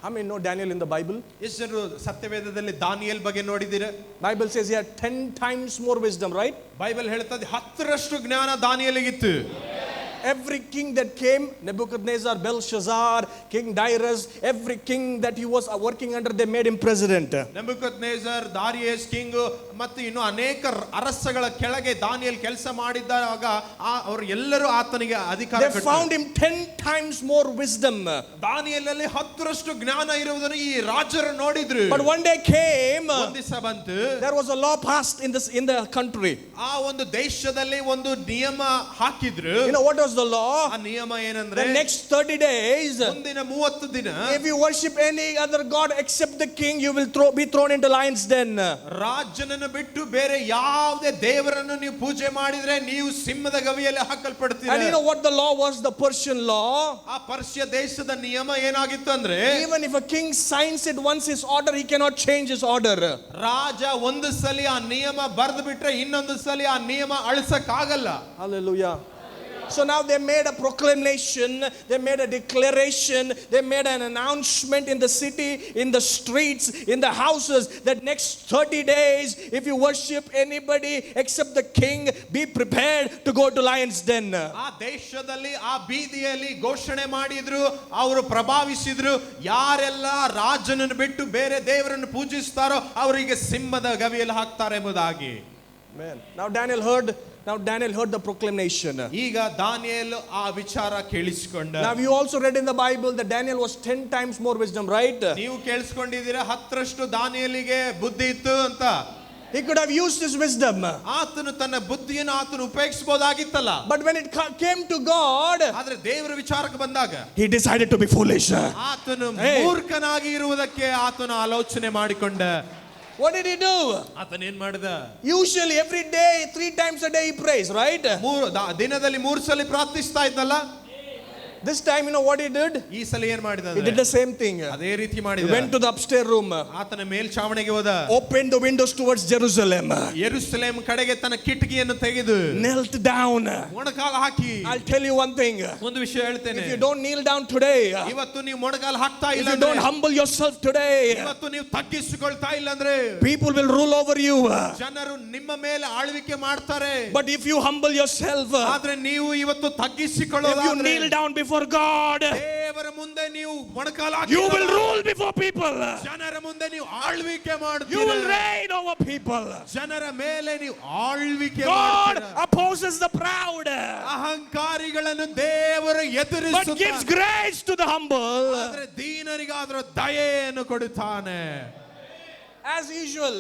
How many know Daniel in the Bible? ಎಷ್ಟು ಜನರು ಸತ್ಯವೇದದಲ್ಲಿ ದಾನಿಯೇಲ್ ಬಗ್ಗೆ ನೋಡಿದ್ದೀರಾ? Bible says he had 10 times more wisdom, right? Bible ಹೇಳ್ತದೆ 10ರಷ್ಟು ಜ್ಞಾನ ದಾನಿಯೇಲಿಗಿತ್ತು. Every king that came, Nebuchadnezzar, Belshazzar, King Darius, every king that he was working under, they made him president. Nebuchadnezzar, Darius king ಮತ್ತು ಇನ್ನು ಅನೇಕ ಅರಸಗಳ ಕೆಳಗೆ Daniel ಕೆಲಸ ಮಾಡಿದಾಗ ಅವರು ಎಲ್ಲರೂ ಆತನಿಗೆ ಅಧಿಕಾರ They found him 10 times more wisdom. ದಾನಿಯೇಲಲ್ಲಿ 10ರಷ್ಟು ಜ್ಞಾನ ಇರುವುದನ್ನು ಈ ರಾಜರು ನೋಡಿದ್ರು. But one day came, ಒಂದು ದಿವಸ ಬಂತು, there was a law passed in the country. ಆ ಒಂದು ದೇಶದಲ್ಲಿ ಒಂದು ನಿಯಮ ಹಾಕಿದ್ರು. You know what was the law? ಆ ನಿಯಮ ಏನಂದ್ರೆ, The next 30 days, ಮುಂದಿನ 30 ದಿನ if you worship any other god except the king, you will be thrown into lions den. ರಾಜನನ್ನು ಬಿಟ್ಟು ಬೇರೆ ಯಾವುದೇ ದೇವರನ್ನು ನೀವು ಪೂಜೆ ಮಾಡಿದ್ರೆ ನೀವು ಸಿಂಹದ ಗವಿಯಲ್ಲಿ ಹಾಕಲ್ಪಡ್ತೀರಾ. And you know what the law was? The Persian law. ಆ ಪರ್ಷಿಯ ದೇಶದ ನಿಯಮ ಏನಾಗಿತ್ತು ಅಂದ್ರೆ, Even if a king signs it once his order, he cannot change his order. ರಾಜ ಒಂದು ಸಲ ಆ ನಿಯಮ ಬರೆದು ಬಿಟ್ರೆ ಇನ್ನೊಂದು ಸಲ ಆ ನಿಯಮ ಅಳಿಸಕ್ ಆಗಲ್ಲ. Hallelujah. So now they made a proclamation, they made a declaration, they made an announcement in the city, in the streets, in the houses, that next 30 days, if you worship anybody except the king, be prepared to go to lion's den. ಆ ದೇಶದಲ್ಲಿ ಆ ಬೀದಿಯಲ್ಲಿ ಘೋಷಣೆ ಮಾಡಿದ್ರು, ಅವರು ಪ್ರಭಾವಿಸಿದ್ರು, ಯಾರೆಲ್ಲ ರಾಜನನ್ನು ಬಿಟ್ಟು ಬೇರೆ ದೇವರನ್ನು ಪೂಜಿಸ್ತಾರೋ ಅವರಿಗೆ ಸಿಂಹದ ಗವಿಯಲ್ಲಿ ಹಾಕ್ತಾರೆ ಎಂಬುದಾಗಿ. Amen. Now Daniel heard the proclamation. ಈಗ ದಾನಿಯೇಲ್ ಆ ವಿಚಾರ ಕೇಳಿಸಿಕೊಂಡ. Now you also read in the Bible that Daniel was 10 times more wisdom, right? ನೀವು ಕೇಳಿಸಿಕೊಂಡಿದ್ದೀರಾ 10ರಷ್ಟು ದಾನಿಯೇಲಿಗೆ ಬುದ್ಧಿ ಇತ್ತು ಅಂತ. He could have used his wisdom. ಆತನು ತನ್ನ ಬುದ್ಧಿಯನ್ನು ಆತನು ಉಪಯೋಗಿಸಬಹುದಾಗಿತ್ತಲ್ಲ. But when it came to God, ಆದ್ರೆ ದೇವರ ವಿಚಾರಕ್ಕೆ ಬಂದಾಗ he decided to be foolish. ಆತನು ಮೂರ್ಖನಾಗಿ ಇರುವುದಕ್ಕೆ ಆತನು ಆಲೋಚನೆ ಮಾಡಿಕೊಂಡ. What did he do? ಆತನ ಏನ್ ಮಾಡಿದ? Usually every day 3 times a day he prays, right? ದಿನದಲ್ಲಿ 3 ಸಲ ಪ್ರಾರ್ಥಿಸ್ತಾ ಇದ್ದಲ್ಲ. This time, you know what he did? ಈ ಸಲ ಏನ್ ಮಾಡಿದ He did the same thing. ಅದೇ ರೀತಿ He ಮಾಡಿದ. went to the upstairs room, ಆತನ ಮೇಲ್ಛಾವಣಿಗೆ ಹೋದ. opened the windows towards Jerusalem, ಯೆರೂಸಲೇಮ್ ಕಡೆಗೆ ತನ್ನ ಕಿಟಕಿಯನ್ನು ತೆಗೆದು knelt down. ಮೊಣಕಾಲ hockey. I'll tell you one thing. ಒಂದು ವಿಷಯ ಹೇಳ್ತೇನೆ. If you don't kneel down today, ಇವತ್ತು ನೀವು ಮೊಣಕಾಲ ಹಾಕ್ತಾ if ಇಲ್ಲ you don't humble yourself today, ಇವತ್ತು ನೀವು ತಗ್ಗಿಸಿಕೊಳ್ತಾ ಇಲ್ಲ ಅಂದ್ರೆ people will rule over you. ಜನರು ನಿಮ್ಮ ಮೇಲೆ ಆಳ್ವಿಕೆ ಮಾಡ್ತಾರೆ. But if you humble yourself, ಆದ್ರೆ ನೀವು ಇವತ್ತು if you ತಗ್ಗಿಸಿಕೊಳ್ಳೋದಾದ್ರೆ kneel down before God, ದೇವರ ಮುಂದೆ ನೀವು ಮೊಣಕಾಲ you will ಹಾಕಿದಾಗ rule before people. ಜನರ ಮುಂದೆ ನೀವು ಆಳ್ವಿಕೆ You will ಮಾಡ್ತೀರಾ. reign over people. ಜನರ ಮೇಲೆ ನೀವು ಆಳ್ವಿಕೆ God ಮಾಡ್ತೀರಾ. opposes the proud, ಅಹಂಕಾರಿಗಳನ್ನು ದೇವರು but gives ಎದುರಿಸುತ್ತಾನೆ. grace to the humble. ಆದ್ರೆ ದೀನರಿಗಾದರೂ ದಯೆಯನ್ನು ಕೊಡುತ್ತಾನೆ. As usual,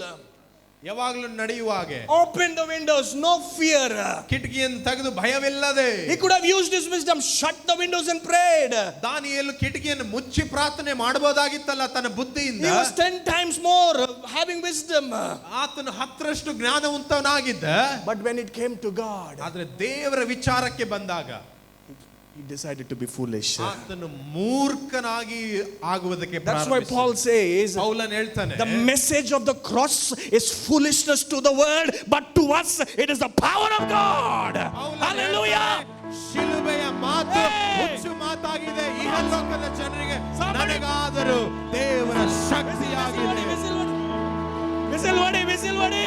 ಯಾವಾಗಲೂ ನಡೆಯುವಾಗೆ open the windows, no fear. ಕಿಟಕಿಯನ್ನು ತೆಗೆದು ಭಯವಿಲ್ಲದೆ He could have used his wisdom, shut the windows and prayed. ದಾನಿಯೇಲು ಕಿಟಕಿಯನ್ನು ಮುಚ್ಚಿ ಪ್ರಾರ್ಥನೆ ಮಾಡಬಹುದಾಗಿತ್ತಲ್ಲ ತನ್ನ ಬುದ್ಧಿಯಿಂದ. He was 10 times more having wisdom. ಆತನು 10ರಷ್ಟು ಜ್ಞಾನವಂತನಾಗಿದ್ದ. But when it came to God, ಆದ್ರೆ ದೇವರ ವಿಚಾರಕ್ಕೆ ಬಂದಾಗ he decided to be foolish. ಆತನು ಮೂರ್ಖನಾಗಿ ಆಗುವುದಕ್ಕೆ That's why Paul says, ಪೌಲನು ಹೇಳ್ತಾನೆ, the message of the cross is foolishness to the world, but to us it is the power of God. Hallelujah. ಶಿಲುಬೆಯ ಮಾತು Hey! ಹುಚ್ಚು ಮಾತಾಗಿದೆ ಇಹಲೋಕದ ಜನರಿಗೆ, ನನಗಾದರೂ ದೇವರ ಶಕ್ತಿಯಾಗಿದೆ. Whistle, buddy.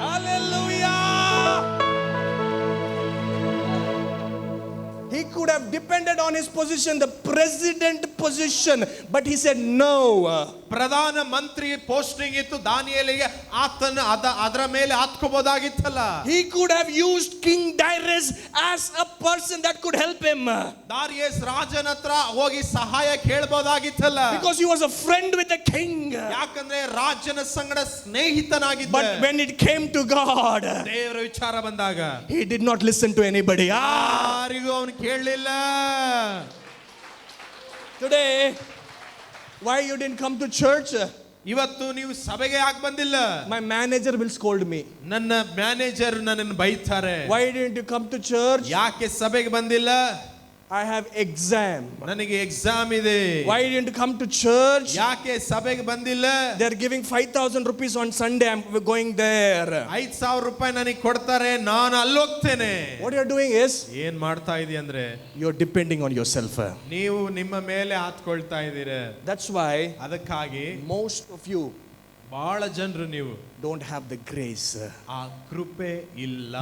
Hallelujah. He could have depended on his position, the president position, but he said no. Pradhan Mantri posting ಇತ್ತು ದಾನಿಯೇಲಿಗೆ, ಆತನ ಅದರ ಮೇಲೆ ಹಾತ್ಕೋಬಹುದಾಗಿತ್ತಲ್ಲ. He could have used King Darius as a person that could help him, ದಾರಿಯಸ್ ರಾಜನ ಹತ್ರ ಹೋಗಿ ಸಹಾಯ ಕೇಳಬಹುದಾಗಿತ್ತಲ್ಲ. because he was a friend with the king. ಯಾಕಂದ್ರೆ ರಾಜನ ಸಂಗಡ ಸ್ನೇಹಿತನಾಗಿದ್ದ. But when it came to God, ದೇವರ ವಿಚಾರ ಬಂದಾಗ he did not listen to anybody. ಯಾರಿಗೂ ಅವನು ಕೇಳಲಿಲ್ಲ. Today, why you didn't come to church? ಇವತ್ತು ನೀವು ಸಭೆಗೆ ಯಾಕೆ ಬಂದಿಲ್ಲ? My manager will scold me. ನನ್ನ ಮ್ಯಾನೇಜರ್ ನನ್ನನ್ನು ಬೈತಾರೆ. Why didn't you come to church? ಯಾಕೆ ಸಭೆಗೆ ಬಂದಿಲ್ಲ? I have exam. ನನಗೆ ಎಕ್ಸಾಮ್ ಇದೆ. Why didn't you come to church? ಯಾಕೆ ಸಭೆಗೆ ಬಂದಿಲ್ಲ? They're giving 5,000 rupees on Sunday. I'm going there. 5,000 ರೂಪಾಯಿ ನನಗೆ ಕೊಡ್ತಾರೆ, ನಾನು ಅಲ್ಲಿ ಹೋಗ್ತೇನೆ. What you're doing is, ಏನ್ ಮಾಡ್ತಾ ಇದೀಯ ಅಂದ್ರೆ you're depending on yourself. ನೀವು ನಿಮ್ಮ ಮೇಲೆ ಹಾತ್ಕೊಳ್ತಾ ಇದ್ದೀರಾ. That's why ಅದಕ್ಕಾಗಿ most of you ಬಹಳ ಜನರು ನೀವು don't have the grace. ಆ ಕೃಪೆ ಇಲ್ಲ.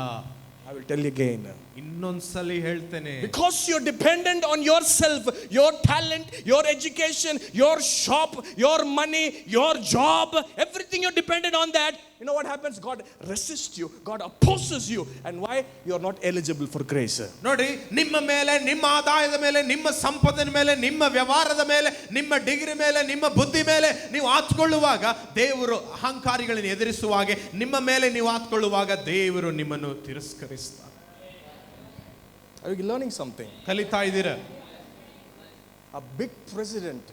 I will tell you again. ಇನ್ನೊಂದ್ಸಲಿ ಹೇಳ್ತೇನೆ, Because you're dependent on yourself, your talent, your education, your shop, your money, your job, everything you're dependent on that. You know what happens? God resists you. God opposes you. And why? You're not eligible for grace. ನೋಡಿ, ನಿಮ್ಮ ಮೇಲೆ, ನಿಮ್ಮ ಆದಾಯದ ಮೇಲೆ, ನಿಮ್ಮ ಸಂಪತ್ತಿನ ಮೇಲೆ, ನಿಮ್ಮ ವ್ಯವಹಾರದ ಮೇಲೆ, ನಿಮ್ಮ ಡಿಗ್ರಿ ಮೇಲೆ, ನಿಮ್ಮ ಬುದ್ಧಿ ಮೇಲೆ ನೀವು ಹಾತ್ಕೊಳ್ಳುವಾಗ ದೇವರು ಅಹಂಕಾರಿಗಳನ್ನು ಎದುರಿಸುವಾಗೆ ನಿಮ್ಮ ಮೇಲೆ ನೀವು ಹಾತ್ಕೊಳ್ಳುವಾಗ ದೇವರು ನಿಮ್ಮನ್ನು ತಿರಸ್ಕರಿಸ್ತಾರೆ. Are you learning something? ಕಲಿತಾ ಇದ್ದೀರಾ? A big president,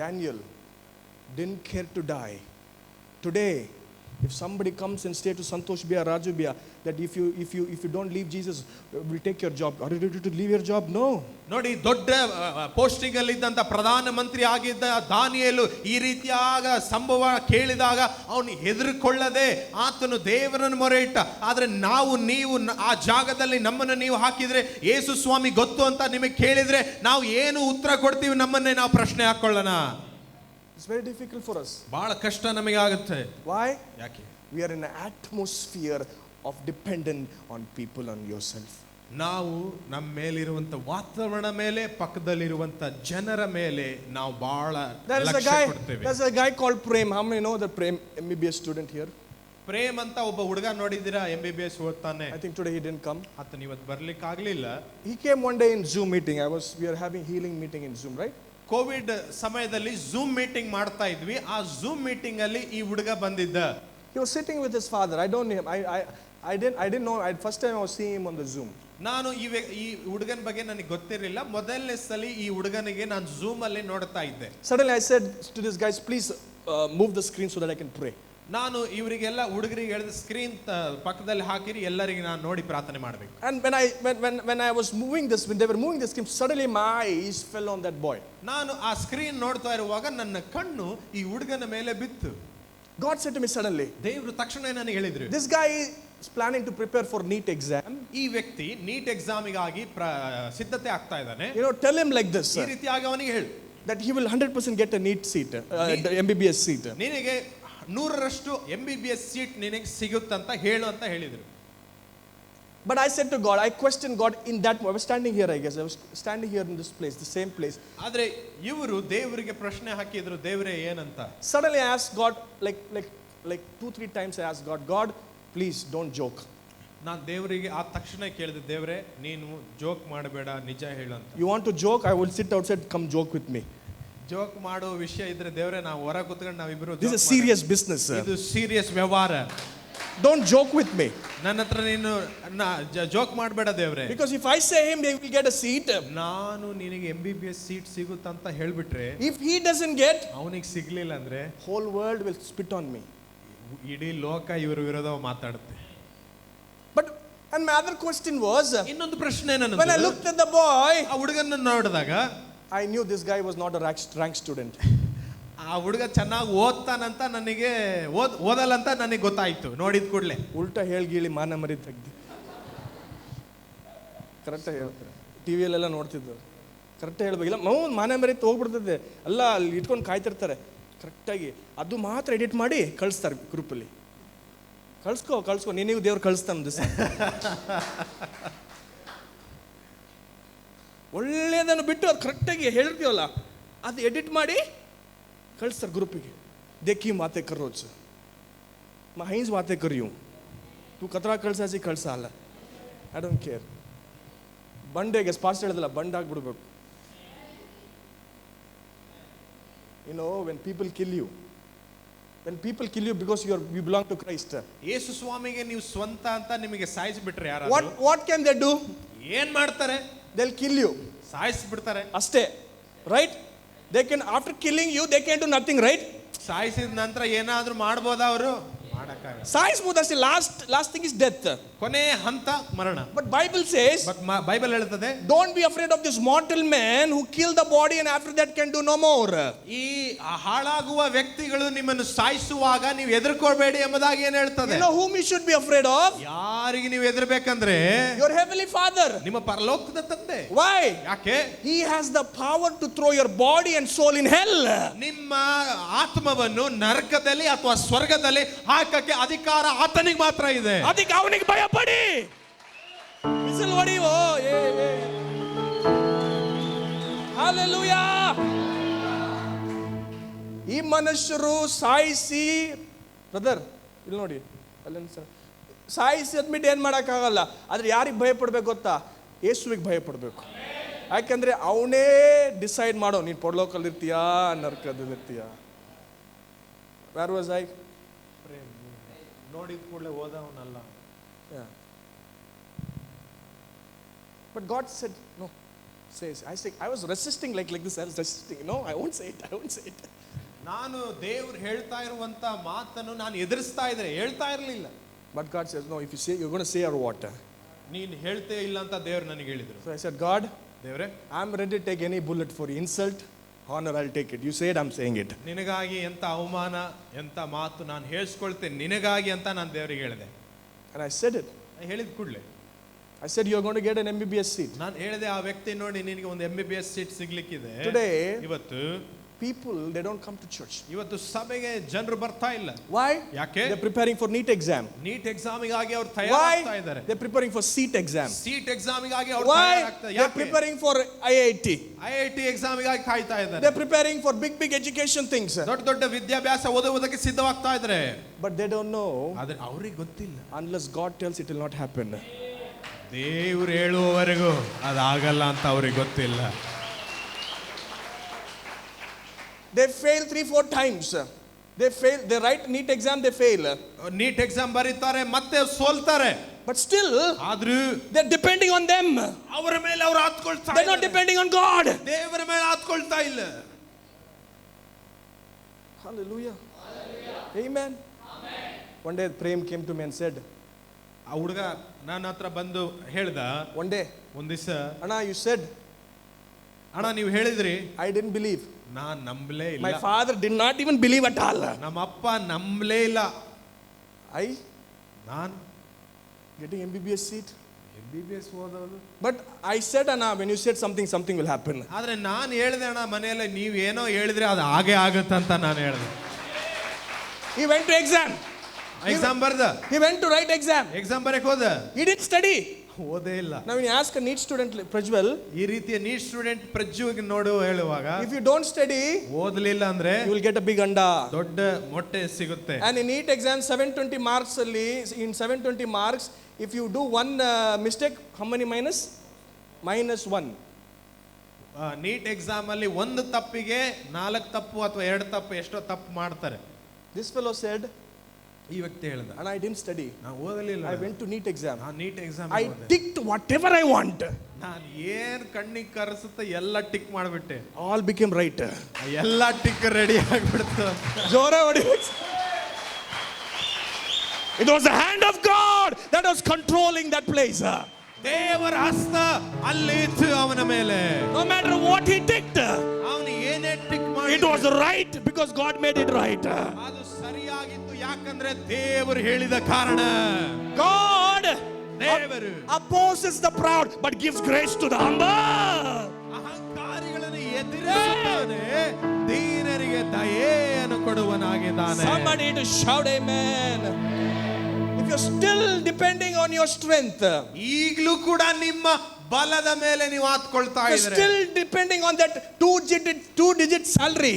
Daniel, didn't care to die. Today, if somebody comes and say to Santosh Bhaiya, Raju Bhaiya, that if you don't leave Jesus, we'll take your job. Are you ready to leave your job? No. ನೋಡಿ, ದೊಡ್ಡ posting ಅಲ್ಲಿ ಇದ್ದಂತ ಪ್ರಧಾನ ಮಂತ್ರಿ ಆಗಿದ್ದ ದಾನಿಯೇಲು ಈ ರೀತಿಯಾದ ಸಂಭವ ಕೇಳಿದಾಗ ಅವನು ಹೆದರಿಕೊಳ್ಳದೆ ಆತನು ದೇವರನ್ನು ಮೊರೆ ಇಟ್ಟ. ಆದ್ರೆ ನೀವು ಆ ಜಾಗದಲ್ಲಿ ನಮ್ಮನ್ನು ನೀವು ಹಾಕಿದ್ರೆ, ಯೇಸು ಸ್ವಾಮಿ ಗೊತ್ತು ಅಂತ ನಿಮಗೆ ಕೇಳಿದ್ರೆ ನಾವು ಏನು ಉತ್ತರ ಕೊಡ್ತೀವಿ? ನಮ್ಮನ್ನೇ ನಾವು ಪ್ರಶ್ನೆ ಹಾಕೊಳ್ಳೋಣ. It's very difficult for us. ಬಹಳ ಕಷ್ಟ ನಮಗೆ ಆಗುತ್ತೆ. Why? ಯಾಕೆ? We are in an atmosphere of dependent on people, on yourself. ನಾವು ನಮ್ಮ ಮೇಲಿರುವಂತ ವಾತಾವರಣ ಮೇಲೆ, ಪಕ್ಕದಲ್ಲಿರುವಂತ ಜನರ ಮೇಲೆ ನಾವು ಬಹಳ ಲಕ್ಷ್ಯ ಕೊಡ್ತೇವೆ. There's a guy called Prem. How many know the Prem MBBS student here? Prem ಅಂತ ಒಬ್ಬ ಹುಡುಗ ನೋಡಿದ್ದೀರಾ? MBBS ಓದ್ತಾನೆ. I think today he didn't come. ಆತನ ಇವತ್ತು ಬರ್ಲಿಕ್ಕೆ ಆಗ್ಲಿಲ್ಲ. He came one day in Zoom meeting. We are having healing meeting in Zoom, right? Covid ಸಮಯದಲ್ಲಿ ಝೂಮ್ ಮೀಟಿಂಗ್ ಮಾಡ್ತಾ ಇದ್ವಿ. ಆ ಝೂಮ್ ಮೀಟಿಂಗ್ ಅಲ್ಲಿ ಈ ಹುಡುಗ ಬಂದಿದ್ದ. He was sitting with his father. I don't know him. I didn't know. First time I was seeing him on the Zoom. ನಾನು ಈ ಹುಡುಗನ ಬಗ್ಗೆ ನನಗೆ ಗೊತ್ತಿರಲಿಲ್ಲ. ಮೊದಲನೇ ಸಲ ಈ ಹುಡುಗನಿಗೆ ನಾನು ಝೂಮ್ ಅಲ್ಲಿ ನೋಡ್ತಾ ಇದ್ದೆ. Suddenly I said to these guys, please move the screen so that I can pray. ನಾನು ಇವರಿಗೆಲ್ಲ ಹುಡುಗರಿಗೆ ಹೇಳಿದ ಸ್ಕ್ರೀನ್ ಪಕ್ಕದಲ್ಲಿ ಹಾಕಿರಿ, ಎಲ್ಲರಿಗೆ ನಾನು ನೋಡಿ ಪ್ರಾರ್ಥನೆ ಮಾಡಬೇಕು. And when I was moving this, when they were moving the screen, suddenly my eyes fell on that boy. ನಾನು ಆ ಸ್ಕ್ರೀನ್ ನೋಡ್ತಾ ಇರುವಾಗ ನನ್ನ ಕಣ್ಣು ಈ ಹುಡುಗನ ಮೇಲೆ ಬಿತ್ತು. God said to me suddenly, ದೇವರು ತಕ್ಷಣ ನನಗೆ ಹೇಳಿದ್ರು, this guy is planning to prepare for NEET exam. ಈ ವ್ಯಕ್ತಿ ನೀಟ್ ಎಕ್ಸಾಮಿಗಾಗಿ ಸಿದ್ಧತೆ ಆಗ್ತಾ ಇದ್ದಾನೆ. You know, tell him like this, ಈ ರೀತಿಯಾಗಿ ಅವನಿಗೆ ಹೇಳು that he will 100% get a NEET seat, MBBS seat. ನಿನಗೆ 100% MBBS ಸೀಟ್ ನಿನಗೆ ಸಿಗುತ್ತಂತ ಹೇಳು ಅಂತ ಹೇಳಿದ್ರು. But I said to God, I questioned God in that moment. I was standing here, I guess. I was standing here in this place, the same place. ಆದ್ರೆ ಇವರು ದೇವರಿಗೆ ಪ್ರಶ್ನೆ ಹಾಕಿದ್ರು, ದೇವರೇ ಏನಂತ. Suddenly I asked God, like 2-3 times I asked God, God, please don't joke. ನಾನು ದೇವರಿಗೆ ಆ ತಕ್ಷಣ ಕೇಳಿದೆ, ದೇವರೇ ನೀನು ಜೋಕ್ ಮಾಡಬೇಡ, ನಿಜ ಹೇಳು ಅಂತ. You want to joke? I will sit outside, come joke with me. Joke ಮಾಡೋ ವಿಷಯ ಇದ್ರೆ ದೇವರೇ ನಾವು ಹೊರ ಕೂತ್ಕೊಂಡು ನಾವಿಬ್ರು, This is a serious business, sir. ಇದು ಸೀರಿಯಸ್ ವ್ಯವಹಾರ, Don't joke with me. ನನ್ನ ಹತ್ರ ನೀನು ಜೋಕ್ ಮಾಡಬೇಡ ದೇವರೇ. Because if I say him, he will get a seat. ನಾನು ನಿನಗೆ MBBS ಸೀಟ್ ಸಿಗುತ್ತಂತ ಹೇಳ್ಬಿಟ್ರೆ, If he doesn't get, ಅವನಿಗೆ ಸಿಗ್ಲಿಲ್ಲ ಅಂದ್ರೆ whole world will spit on me. ಇಡೀ ಲೋಕ ಇವರು ವಿರೋಧ ಮಾತಾಡುತ್ತೆ. But and my other question was, ಇನ್ನೊಂದು ಪ್ರಶ್ನೆ ಏನಂದ್ರೆ, when I looked at the boy, ಆ ಹುಡುಗನ ನೋಡಿದಾಗ I knew this guy was not a rank student. ಆ ಹುಡುಗ ಚೆನ್ನಾಗಿ ಓದ್ತಾನಂತ ನನಗೆ ಓದಲ್ಲ ಅಂತ ನನಗೆ ಗೊತ್ತಾಯ್ತು ನೋಡಿದ ಕೂಡಲೇ. ಉಲ್ಟಾ ಹೇಳ್ಗೀಳಿ ಮಾನ ಮರಿ ತೆಗ್ದು ಕರೆಕ್ಟಾಗಿ ಹೇಳ್ತಾರೆ, ಟಿವಿಯಲ್ಲೆಲ್ಲ ನೋಡ್ತಿದ್ದು ಕರೆಕ್ಟಾಗಿ ಹೇಳ್ಬೇಕಿಲ್ಲ, ಮಾನ ಮರಿ ಹೋಗ್ಬಿಡ್ತದೆ, ಅಲ್ಲ ಅಲ್ಲಿ ಇಟ್ಕೊಂಡು ಕಾಯ್ತಿರ್ತಾರೆ. ಕರೆಕ್ಟಾಗಿ ಅದು ಮಾತ್ರ ಎಡಿಟ್ ಮಾಡಿ ಕಳಿಸ್ತಾರೆ ಗ್ರೂಪಲ್ಲಿ. ಕಳ್ಸ್ಕೊ ನಿನಗೂ ದೇವ್ರು ಕಳಿಸ್ತಾನೆ ದಿವಸ. ಒಳ್ಳೆಯದನ್ನು ಬಿಟ್ಟು ಅದು ಕರೆಕ್ಟಾಗಿ ಹೇಳಿರ್ತೀವಲ್ಲ, ಅದು ಎಡಿಟ್ ಮಾಡಿ ಕಳಿಸ್ತಾರೆ ಗ್ರೂಪಿಗೆ. देखी बातें कर रोज मैं हईंस बातें करियूँ तू कतरा कಳ್ಸಾಸಿ ಕಳ್ಸಲ್ಲ, ಐ ಡೋಂಟ್ ಕೇರ್. ಬಂಡೆಗೆ ಸ್ಪಾಸ್ಟ್ ಹೇಳಿದಲ್ಲ, ಬಂಡ್ ಆಗ್ಬಿಡ್ಬೇಕು. You know, when people kill you because you belong to Christ, ಯೇಸು ಸ್ವಾಮಿಗೆ ನೀವು ಸ್ವಂತ ಅಂತ ನಿಮಗೆ ಸಾಯಿಸಿಬಿಟ್ರೆ ಯಾರು, what can they do? ಏನ್ ಮಾಡ್ತಾರೆ? They'll kill you, ಸಾಯಿಸಿಬಿಡ್ತಾರೆ ಅಷ್ಟೇ, right? They can, after killing you, they can do nothing, right? ಸಾಯಿಸಿದ ನಂತರ ಏನಾದ್ರೂ ಮಾಡ್ಬೋದಾ ಅವರು? ಮಾಡಕ್ಕಾಗಲ್ಲ. ಸಾಯಿಸಬಹುದು ಅಷ್ಟೇ. last thing is death, ಕೊನೆ ಹಂತ ಮರಣ. but Bible says, ಬೈಬಲ್ ಹೇಳ್ತದೆ, don't be afraid of this mortal man who kill the body and after that can do no more. ಈ ಹಾಳಾಗುವ ವ್ಯಕ್ತಿಗಳು ನಿಮ್ಮನ್ನು ಸಾಯಿಸುವಾಗ ನೀವು ಹೆದರ್ಕೋಬೇಡಿ ಎಂಬುದಾಗಿ ಏನ್ ಹೇಳ್ತದೆ? You know whom you should be afraid of? ಯಾರಿಗೆ ನೀವು ಹೆದರ್ಬೇಕಂದ್ರೆ your heavenly Father. ನಿಮ್ಮ ಪರಲೋಕದ ತಂದೆ. Why? ಯಾಕೆ? He has the power to throw your body and soul in hell. ನಿಮ್ಮ ಆತ್ಮವನ್ನು ನರಕದಲ್ಲಿ ಅಥವಾ ಸ್ವರ್ಗದಲ್ಲಿ ಹಾಕಕ್ಕೆ ಅಧಿಕಾರ ಆತನಿಗೆ ಮಾತ್ರ ಇದೆ. ಅದಕ್ಕೆ ಅವನಿಗೆ ಭಯ ಪಡಿ. ವಿಸಿಲ್ ಹೊಡಿವೋ. ಹಲ್ಲೆಲೂಯಾ. ಈ ಮನುಷ್ಯರು ಸಾಯಿಸಿ, ಬ್ರದರ್ ಇಲ್ಲಿ ನೋಡಿ, ಅಲ್ಲೇನು ಸರ್, ಸಾಯಿಸಿ ಅದ್ಬಿಟ್ಟು ಏನು ಮಾಡೋಕ್ಕಾಗಲ್ಲ. ಆದರೆ ಯಾರಿಗೆ ಭಯ ಪಡ್ಬೇಕು ಗೊತ್ತಾ? ಯೇಸುವಿಗೆ ಭಯ ಪಡಬೇಕು. ಯಾಕೆಂದ್ರೆ ಅವನೇ ಡಿಸೈಡ್ ಮಾಡೋ, ನೀನು ಪರಲೋಕದಲ್ಲಿ ಇರ್ತೀಯಾ ನರಕದಲ್ಲಿ ಇರ್ತೀಯಾ. Where was I? ನೋಡಿದ ಕೂಡಲೇ ಓದವನಲ್ಲ. But God said no. I was resisting like this. I was resisting. No, I won't say it. ನಾನು ದೇವರು ಹೇಳ್ತಾ ಇರುವಂತ ಮಾತನ್ನು ನಾನು ಎದುರಿಸ್ತಾ ಇದ್ರೆ ಹೇಳ್ತಾ ಇರಲಿಲ್ಲ. But God says no, if you say, you're going to say or what? ನೀನು ಹೇಳ್ತೇ ಇಲ್ಲ ಅಂತ ದೇವರು ನನಗೆ ಹೇಳಿದ್ರು. So I said, God, ದೇವರೇ, I'm ready to take any bullet for insult, honor, I'll take it. You say it, I'm saying it. ನಿನಗಾಗಿ ಎಂತ ಅವಮಾನ ಎಂತ ಮಾತು ನಾನು ಹೇಳಿಸ್ಕೊಳ್ತೇನೆ ನಿನಗಾಗಿ ಅಂತ ನಾನು ದೇವರಿಗೆ ಹೇಳಿದೆ. And I said it. ಹೇಳಿದ ಕೂಡಲೇ I said you're going to get an MBBS seat. ನಾನು ಹೇಳಿದೆ, ಆ ವ್ಯಕ್ತಿ ನೋಡಿ ನಿನಗೆ ಒಂದು MBBS ಸೀಟ್ ಸಿಗ್ಲಿಕ್ಕಿದೆ. Today, ಇವತ್ತು people, they don't come to church. ಇವತ್ತು ಸಭೆಗೆ ಜನರು ಬರ್ತಾ ಇಲ್ಲ. Why? ಯಾಕೆ? They're preparing for NEET exam. NEET ಎಕ್ಸಾಮಿಗಾಗಿ ಅವರು ತಯಾರಾಗ್ತಾ ಇದ್ದಾರೆ. They're preparing for SEAT exam. SEAT ಎಕ್ಸಾಮಿಗಾಗಿ ಅವರು Why? ತಯಾರಾಗ್ತಾ ಇದ್ದಾರೆ. They're preparing for IIT. IIT ಎಕ್ಸಾಮಿಗಾಗಿ ಕಾಯ್ತಾ ಇದ್ದಾರೆ. They're preparing for big education things. ದೊಡ್ಡ ದೊಡ್ಡ ವಿದ್ಯಾಭ್ಯಾಸ ಓದುವುದಕ್ಕೆ ಸಿದ್ಧವಾಗ್ತಾ ಇದ್ದಾರೆ. But they don't know. ಆದ್ರೆ ಅವರಿಗೆ ಗೊತ್ತಿಲ್ಲ. Unless God tells, it will not happen. ದೇವರು ಹೇಳುವವರೆಗೂ ಅದಾಗಲ್ಲ ಅಂತ ಅವ್ರಿಗೆ ಗೊತ್ತಿಲ್ಲ. They fail 3-4 times. They fail. They write NEET exam, they fail. NEET exam ಬರೀತಾರೆ, ಮತ್ತೆ ಸೋಲ್ತಾರೆ. But still, ಆದ್ರೂ they're depending on them. ಅವರ ಮೇಲೆ ಅವರು ಆತ್ಕೊಳ್ತಾ They're not depending on God. ದೇವರ ಮೇಲೆ ಆತ್ಕೊಳ್ತಾ ಇಲ್ಲ. Hallelujah. Amen. One day Prem came to me and said, ಆ ಹುಡುಗ ನನ್ನ ಹತ್ರ ಬಂದು ಹೇಳ್ದ one day, ಒಂದ್ ದಿವಸ, Anna, you said, ಅಣ್ಣ ನೀವು ಹೇಳಿದ್ರಿ, I didn't believe. ನಾನ್ ನಂಬಲೇ ಇಲ್ಲ. My father did not even believe at all. ನಮ್ಮ ಅಪ್ಪ ನಂಬಲೇ ಇಲ್ಲ. ನಾನ್ getting MBBS seat. MBBS ಓದೋದು. But I said, Anna, when you said something, something will happen. ಆದ್ರೆ ನಾನು ಹೇಳಿದೆ ಅಣ್ಣ ಮನೆಯಲ್ಲಿ, ನೀವು ಏನೋ ಹೇಳಿದ್ರೆ ಅದು ಹಾಗೆ ಆಗುತ್ತಂತ ನಾನು ಹೇಳಿದೆ. He went to exam. Exam ಬರ್ದ. He went to write exam. Exam ಬರಕ್ಕೆ ಹೋದ. He didn't study. ಓದೇ ಇಲ್ಲ. Now when you ask a NEET student, Prajwal, ಈ ರೀತಿಯ ನೀಟ್ ಸ್ಟೂಡೆಂಟ್ ಪ್ರಜ್ಜುಗೆ ನೋಡು ಹೇಳುವಾಗ, if you don't study, ಓದಲಿಲ್ಲ ಅಂದ್ರೆ you will get a big anda. ದೊಡ್ಡ ಮೊಟ್ಟೆ ಸಿಗುತ್ತೆ. And in NEET exam 720 marks ಅಲ್ಲಿ, in 720 marks, if you do one mistake, how many minus? -1. NEET exam ಅಲ್ಲಿ ಒಂದು ತಪ್ಪಿಗೆ 4 ತಪ್ಪು ಅಥವಾ 2 ತಪ್ಪು ಎಷ್ಟೋ ತಪ್ಪು ಮಾಡ್ತಾರೆ. This fellow said, ಈ ವ್ಯಕ್ತಿ ಹೇಳ್ದ, and I didn't study. ನಾನು ಓದಲಿಲ್ಲ. I went to NEET exam. ನಾನು NEET exam I ticked whatever I want. ನಾನು ಏನ್ ಕಣ್ಣಿಗೆ ಕರೆಸುತ್ತೆ ಎಲ್ಲ ಟಿಕ್ ಮಾಡ್ಬಿಟ್ಟೆ. All became right. ಎಲ್ಲ ಟಿಕ್ ರೆಡಿ ಆಗ್ಬಿಡ್ತು. ಜೋರ ಹೊಡಿ. It was the hand of God that was controlling that place. ದೇವರ ಹಸ್ತ ಅಲ್ಲಿ ಇತ್ತು ಅವನ ಮೇಲೆ. No matter what he ticked, ಅವನು ಏನೇ ಟಿಕ್ ಮಾಡಿ, it was right because God made it right. ಅದು ಸರಿಯಾಗಿತ್ತು, ಯಾಕಂದ್ರೆ ದೇವರು ಹೇಳಿದ ಕಾರಣ. God ದೇವರು opposes the proud but gives grace to the humble. ಅಹಂಕಾರಿಗಳನ್ನು ಎದುರಿಸುತ್ತಾನೆ, ದೀನರಿಗೆ ದಯೆಯನ್ನು ಕೊಡುವನಾಗಿದ್ದಾನೆ. Somebody to shout amen. If you're still depending on your strength, ಈಗಲೂ ಕೂಡ ನಿಮ್ಮ ಬಲದ ಮೇಲೆ ನೀವು ಆತ್ಕೊಳ್ತಾ you're ಇದ್ದೀರಿ. still depending on that two digit salary.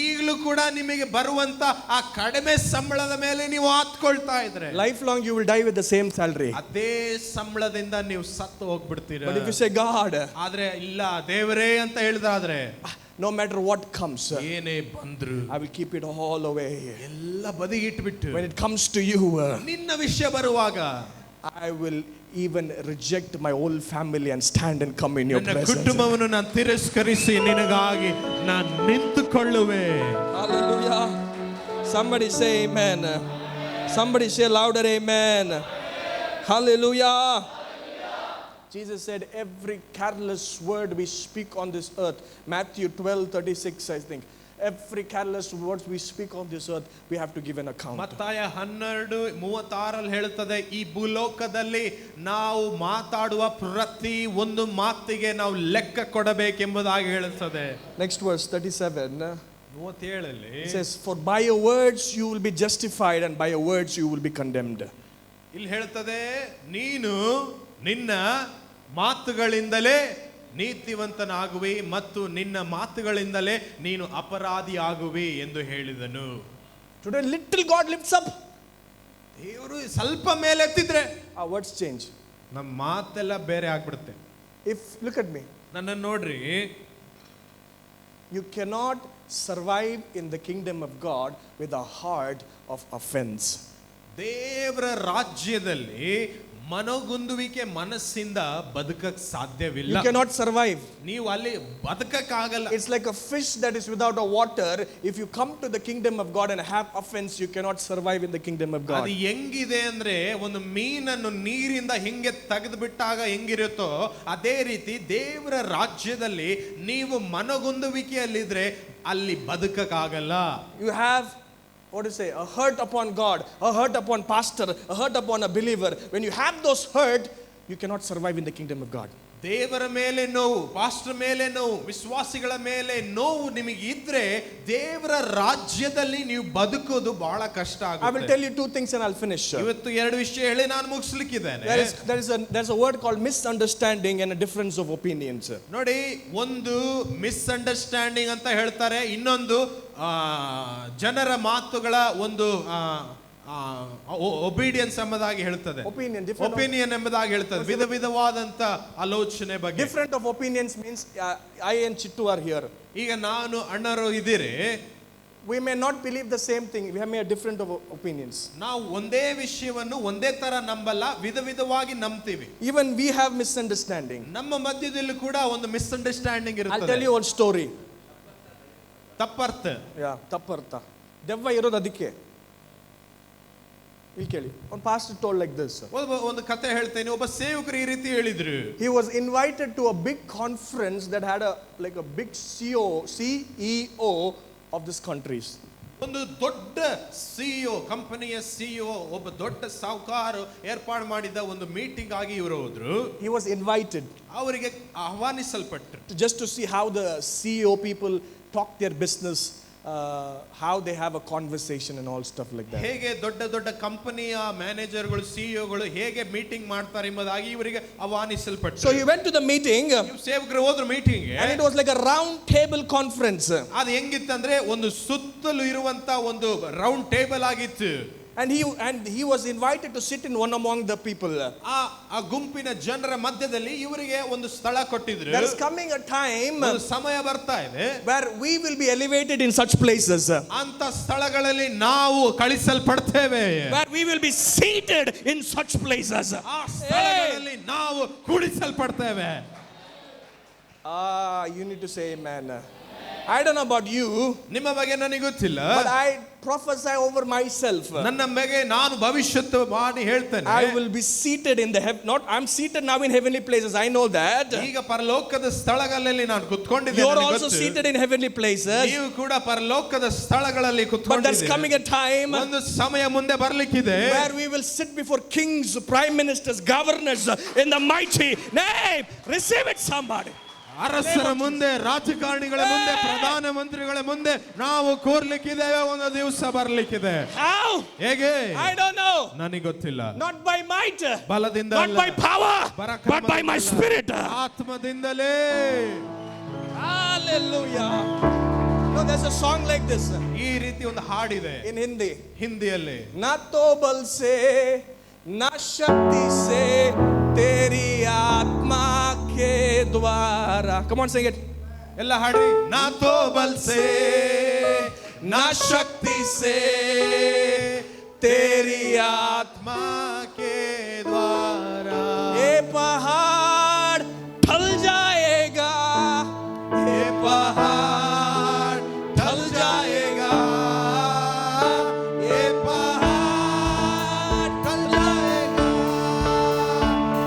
ಈಗಲೂ ಕೂಡ ನಿಮಗೆ ಬರುವಂತ ಆ ಕಡಿಮೆ ಸಂಬಳದ ಮೇಲೆ ನೀವು ಆತ್ಕೊಳ್ತಾ ಇದ್ರೆ, Lifelong you will die with the same salary. ಅದೇ ಸಂಬಳದಿಂದ ನೀವು ಸತ್ತು ಹೋಗ್ಬಿಡ್ತೀರ. But if you say, God, ಆದ್ರೆ ಇಲ್ಲ ದೇವರೇ ಅಂತ ಹೇಳಿದಾದ್ರೆ, no matter what comes, ಏನೇ ಬಂದ್ರು I will keep it all away. ಎಲ್ಲ ಬದಿಗಿಟ್ಬಿಟ್ಟು, When it comes to you, ನಿನ್ನ ವಿಷಯ ಬರುವಾಗ I will even reject my whole family and stand and come in your ನನ್ನ presence. ಕುಟುಂಬವನ್ನು ನಾನು ತಿರಸ್ಕರಿಸಿ ನಿನಗಾಗಿ ನಾನು ನಿಂತುಕೊಳ್ಳುವೆ. Hallelujah. Somebody say amen. Somebody say louder amen. Hallelujah. Jesus said every careless word we speak on this earth, Matthew 12:36 I think, every careless words we speak on this earth we have to give an account. ಮತ್ತಾಯ 12:36 ಹೇಳುತ್ತದೆ, ಈ ಭೂಲೋಕದಲ್ಲಿ ನಾವು ಮಾತಾಡುವ ಪ್ರತಿ ಒಂದು ಮಾತಿಗೆ ನಾವು ಲೆಕ್ಕ ಕೊಡಬೇಕೆಂಬುದಾಗಿ ಹೇಳುತ್ತದೆ. Next verse 37. 37 It says, for by your words you will be justified and by your words you will be condemned. ಇಲ್ಲಿ ಹೇಳುತ್ತದೆ, ನೀನು ನಿನ್ನ ಮಾತುಗಳಿಂದಲೇ ನೀತಿವಂತನಾಗುವಿ ಮತ್ತು ನಿನ್ನ ಮಾತುಗಳಿಂದಲೇ ನೀನು ಅಪರಾಧಿಯಾಗುವಿ ಎಂದು ಹೇಳಿದನು. Today little God lifts up, ದೇವರು ಸ್ವಲ್ಪ ಮೇಲೆ ಎತ್ತಿದ್ರೆ our words change. ನಮ್ಮ ಮಾತೆಲ್ಲ ಬೇರೆ ಆಗ್ಬಿಡುತ್ತೆ. If look at me, ನನ್ನನ್ನು ನೋಡ್ರಿ, you cannot survive in the kingdom of God with a heart of offense. ದೇವರ ರಾಜ್ಯದಲ್ಲಿ ಮನೋಗುಂದುವಿಕೆ ಮನಸ್ಸಿಂದ ಬದುಕಕ್ಕೆ ಸಾಧ್ಯವಿಲ್ಲ. You cannot survive. ನೀವು ಅಲ್ಲಿ ಬದುಕಕ್ಕಾಗಲ್ಲ. It's like a fish that is without a water. If you come to the kingdom of God and have offense, you cannot survive in the kingdom of God. ಅದು ಹೆಂಗಿದೆ ಅಂದ್ರೆ, ಒಂದು ಮೀನನ್ನು ನೀರಿಂದ ಹಿಂಗೆ ತೆಗೆದು ಬಿಟ್ಟಾಗ ಹೆಂಗಿರುತ್ತೋ ಅದೇ ರೀತಿ ದೇವರ ರಾಜ್ಯದಲ್ಲಿ ನೀವು ಮನೋಗುಂದುವಿಕೆಯಲ್ಲಿದ್ರೆ ಅಲ್ಲಿ ಬದುಕಕ್ಕಾಗಲ್ಲ. You have, what do you say, a hurt upon God, a hurt upon pastor, a hurt upon a believer. When you have those hurt, you cannot survive in the kingdom of God. ದೇವರ ಮೇಲೆ ನೋವು, pastor ಮೇಲೆ ನೋವು, ವಿಶ್ವಾಸಿಗಳ ಮೇಲೆ ನೋವು ನಿಮಗೆ ಇದ್ರೆ ದೇವರ ರಾಜ್ಯದಲ್ಲಿ ನೀವು ಬದುಕೋದು ಬಹಳ ಕಷ್ಟ I will ಆಗುತ್ತೆ. tell you two things and I'll finish. ಇವತ್ತು 2 ವಿಷಯ ಹೇಳಿ ನಾನು ಮುಗಿಸ್ಲಿಕ್ಕಿದ್ದೇನೆ. There's a word called misunderstanding and a difference of opinions. ನೋಡಿ, ಒಂದು ಮಿಸ್ಅಂಡರ್ಸ್ಟ್ಯಾಂಡಿಂಗ್ ಅಂತ ಹೇಳ್ತಾರೆ, ಇನ್ನೊಂದು ಜನರ ಮಾತುಗಳ ಒಂದು ಒಬಿಡಿಯನ್ಸ್ ಎಂಬುದಾಗಿ ಹೇಳ್ತದೆ. ಒಪಿನಿಯನ್ ಎಂಬುದಾಗಿ ಹೇಳ್ತದೆ. ವಿಧ ವಿಧವಾದಂತ ಆಲೋಚನೆ ಬಗ್ಗೆ. Different of opinions means I and Chittu are here. ಈಗ ನಾನು ಅಣ್ಣರು ಇದ್ದೀರಿ, we may not believe the same thing, we may have different of opinions. ನಾವು ಒಂದೇ ವಿಷಯವನ್ನು ಒಂದೇ ತರ ನಂಬಲ್ಲ, ವಿಧ ವಿಧವಾಗಿ ನಂಬ್ತೀವಿ. Even we have misunderstanding. ನಮ್ಮ ಮಧ್ಯದಲ್ಲಿ ಕೂಡ ಒಂದು ಮಿಸ್ಅಂಡರ್ಸ್ಟ್ಯಾಂಡಿಂಗ್ I'll tell ಇರುತ್ತದೆ. you one story. ತಪ್ಪರ್ಥ. ತಪ್ಪರ್ಥ ದೆವ್ವ ಇರೋದು ಅದಕ್ಕೆ. ಇಲ್ಲಿ ಕೇಳಿ, one pastor told like this. ಒಂದು ಕತೆ ಹೇಳ್ತೇನೆ. ಒಬ್ಬ ಸೇವಕರು ಈ ರೀತಿ ಹೇಳಿದ್ರು. He was invited to a big conference that had a big CEO of this countries. ಒಂದು ದೊಡ್ಡ ಸಿಇಒ, ಕಂಪನಿಯ ಸಿಇಒ, ಒಬ್ಬ ದೊಡ್ಡ ಸಾಹುಕಾರರು ಏರ್ಪಾಡು ಮಾಡಿದ ಒಂದು ಮೀಟಿಂಗ್ ಆಗಿ ಇವರು ಹೋದ್ರು. He was invited. ಅವರಿಗೆ ಆಹ್ವಾನಿಸಲ್ಪಟ್ಟರು. Just to see how the CEO people talk their business, how they have a conversation and all stuff like that. ಹೇಗೆ ದೊಡ್ಡ ದೊಡ್ಡ ಕಂಪನಿಯ ಮ್ಯಾನೇಜರ್ಗಳು, ಸಿಇಒಗಳು ಹೇಗೆ ಮೀಟಿಂಗ್ ಮಾಡ್ತಾರೆ ಎಂಬುದಾಗಿ ಇವರಿಗೆ ಆಹ್ವಾನಿಸಲ್ಪಟ್ಟರು. So he went to the meeting. ಸೇವಕರು ಹೋದ್ರು ಮೀಟಿಂಗ್ ಗೆ. And it was like a round table conference. ಅದು ಹೆಂಗಿತ್ತಂದ್ರೆ ಒಂದು ಸುತ್ತಲೂ ಇರುವಂತ ಒಂದು ರೌಂಡ್ ಟೇಬಲ್ ಆಗಿತ್ತು. And he was invited to sit in one among the people. ಆ ಗುಂಪಿನ ಜನರ ಮಧ್ಯದಲ್ಲಿ ಇವರಿಗೆ ಒಂದು ಸ್ಥಳ ಕೊಟ್ಟಿದ್ರು. There is coming a time ಒಂದು ಸಮಯ ಬರ್ತಾ ಇದೆ where we will be elevated in such places. ಅಂತ ಸ್ಥಳಗಳಲ್ಲಿ ನಾವು ಕಳಿಸಲ್ಪಡ್ತೇವೆ. Where we will be seated in such places. ಆ ಸ್ಥಳಗಳಲ್ಲಿ ನಾವು ಕೂಡಿಸಲ್ಪಡ್ತೇವೆ. You need to say amen. I don't know about you. ನಿಮ್ಮ ಬಗ್ಗೆ ನನಗೆ ಗೊತ್ತಿಲ್ಲ. But I prophesy over myself. ನನ್ನ ಬಗ್ಗೆ ನಾನು ಭವಿಷ್ಯತ್ತು ಮಾಡಿ ಹೇಳ್ತೇನೆ. I will be seated in the I'm seated now in heavenly places. I know that. ಈಗ ಪರಲೋಕದ ಸ್ಥಳಗಳಲ್ಲಿ ನಾನು ಕೂತ್ಕೊಂಡಿದ್ದೇನೆ. You are also seated in heavenly places. ನೀವು ಕೂಡ ಪರಲೋಕದ ಸ್ಥಳಗಳಲ್ಲಿ ಕೂತ್ಕೊಂಡಿದ್ದೀರಿ. But there's coming a time ಒಂದು ಸಮಯ ಮುಂದೆ ಬರಲಿಕ್ಕಿದೆ where we will sit before kings, prime ministers, governors in the mighty name. Receive it, somebody. ಅರಸರ ಮುಂದೆ, ರಾಜಕಾರಣಿಗಳ ಮುಂದೆ, ಪ್ರಧಾನ ಮಂತ್ರಿಗಳ ಮುಂದೆ ನಾವು ಕೂರ್ಲಿಕ್ಕಿದ್ದೇವೆ. ಒಂದು ದಿವಸ ಬರ್ಲಿಕ್ಕಿದೆ. How? ಹೇಗೆ? I don't know. ನನಗೆ ಗೊತ್ತಿಲ್ಲ. Not by might, ಬಲದಿಂದ not by power, but by my spirit. ಆತ್ಮದಿಂದಲೇ. Hallelujah. No, there's a song like this. ಈ ರೀತಿ ಒಂದು ಹಾಡಿದೆ in Hindi. ಹಿಂದಿಯಲ್ಲಿ. ना तो बल से ना शक्ति से तेरी आत्मा के द्वारा. Come on, sing it. ಎಲ್ಲ ಹಾಡಿ. ना तो बल से ना शक्ति से तेरी आत्मा के द्वारा ये पहाड़ ढल जाएगा, ये पहाड़ ढल जाएगा, ये पहाड़ ढल जाएगा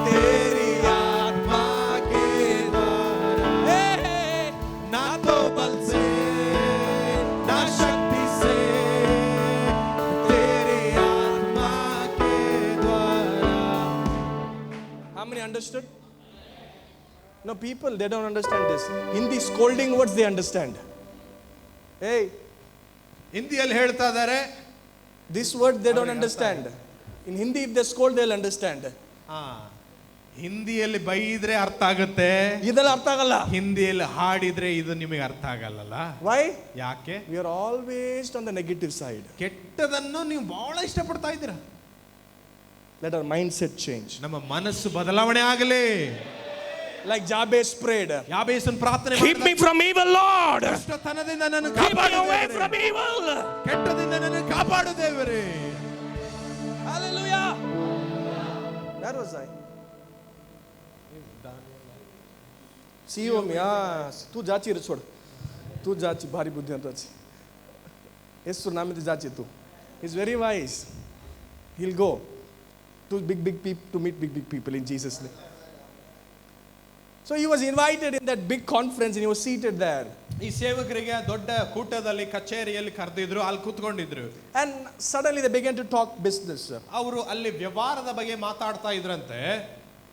तेरी आत्मा के द्वारा. ना तो बल से ना शक्ति से तेरी आत्मा के द्वारा. How many understood? No, people, they don't understand this. Hindi scolding words they understand. Hey, ಹಿಂದಿಯಲ್ಲಿ ಹೇಳ್ತಾ ಇದ್ದಾರೆ. this word they don't understand. In Hindi, if they scold, they'll understand. ಹಿಂದಿಯಲ್ಲಿ ಬೈದ್ರೆ ಅರ್ಥ ಆಗುತ್ತೆ, ಇದೆಲ್ಲ ಅರ್ಥ ಆಗಲ್ಲ. ಹಿಂದಿಯಲ್ಲಿ ಹಾಡಿದ್ರೆ ಇದು ನಿಮಗೆ ಅರ್ಥ ಆಗಲ್ಲ. Why? ಯಾಕೆ? We are always on the negative side. ಕೆಟ್ಟದನ್ನು ನೀವು ಬಹಳ ಇಷ್ಟಪಡ್ತಾ ಇದ್ದೀರಾ. Let our mindset change. ನಮ್ಮ ಮನಸ್ಸು ಬದಲಾವಣೆ ಆಗಲಿ. Like Jabez prayed, ಯಾಬೇಸನ್ ಪ್ರಾರ್ಥನೆ keep me from evil, Lord. ದುಷ್ಟತನದಿಂದ ನನ್ನನ್ನು Keep me ಕಾಪಾಡು away ದೇವರೇ. from evil. ಕೆಟ್ಟದಿಂದ ನನ್ನನ್ನು ಕಾಪಾಡು ದೇವರೇ. Hallelujah. Where was I? CEO में तू जाची रे छोड़, तू जाची भारी बुद्धि ಅಂತ ಎಷ್ಟು ನಾಮಿದೆ ಜಾಚಿ तू. He's very wise. He'll go to big people to meet big people in Jesus' name. So he was invited in that big conference and he was seated there. ಈ ಸೇವಕರಿಗೆ ದೊಡ್ಡ ಕೂಟದಲ್ಲಿ ಕಚೇರಿಯಲ್ಲಿ ಕರೆದಿದ್ರು, ಅಲ್ಲಿ ಕೂತ್ಕೊಂಡಿದ್ರು. And suddenly they began to talk business. ಅವರು ಅಲ್ಲಿ ವ್ಯವಹಾರದ ಬಗ್ಗೆ ಮಾತಾಡ್ತಾ ಇದ್ರಂತೆ.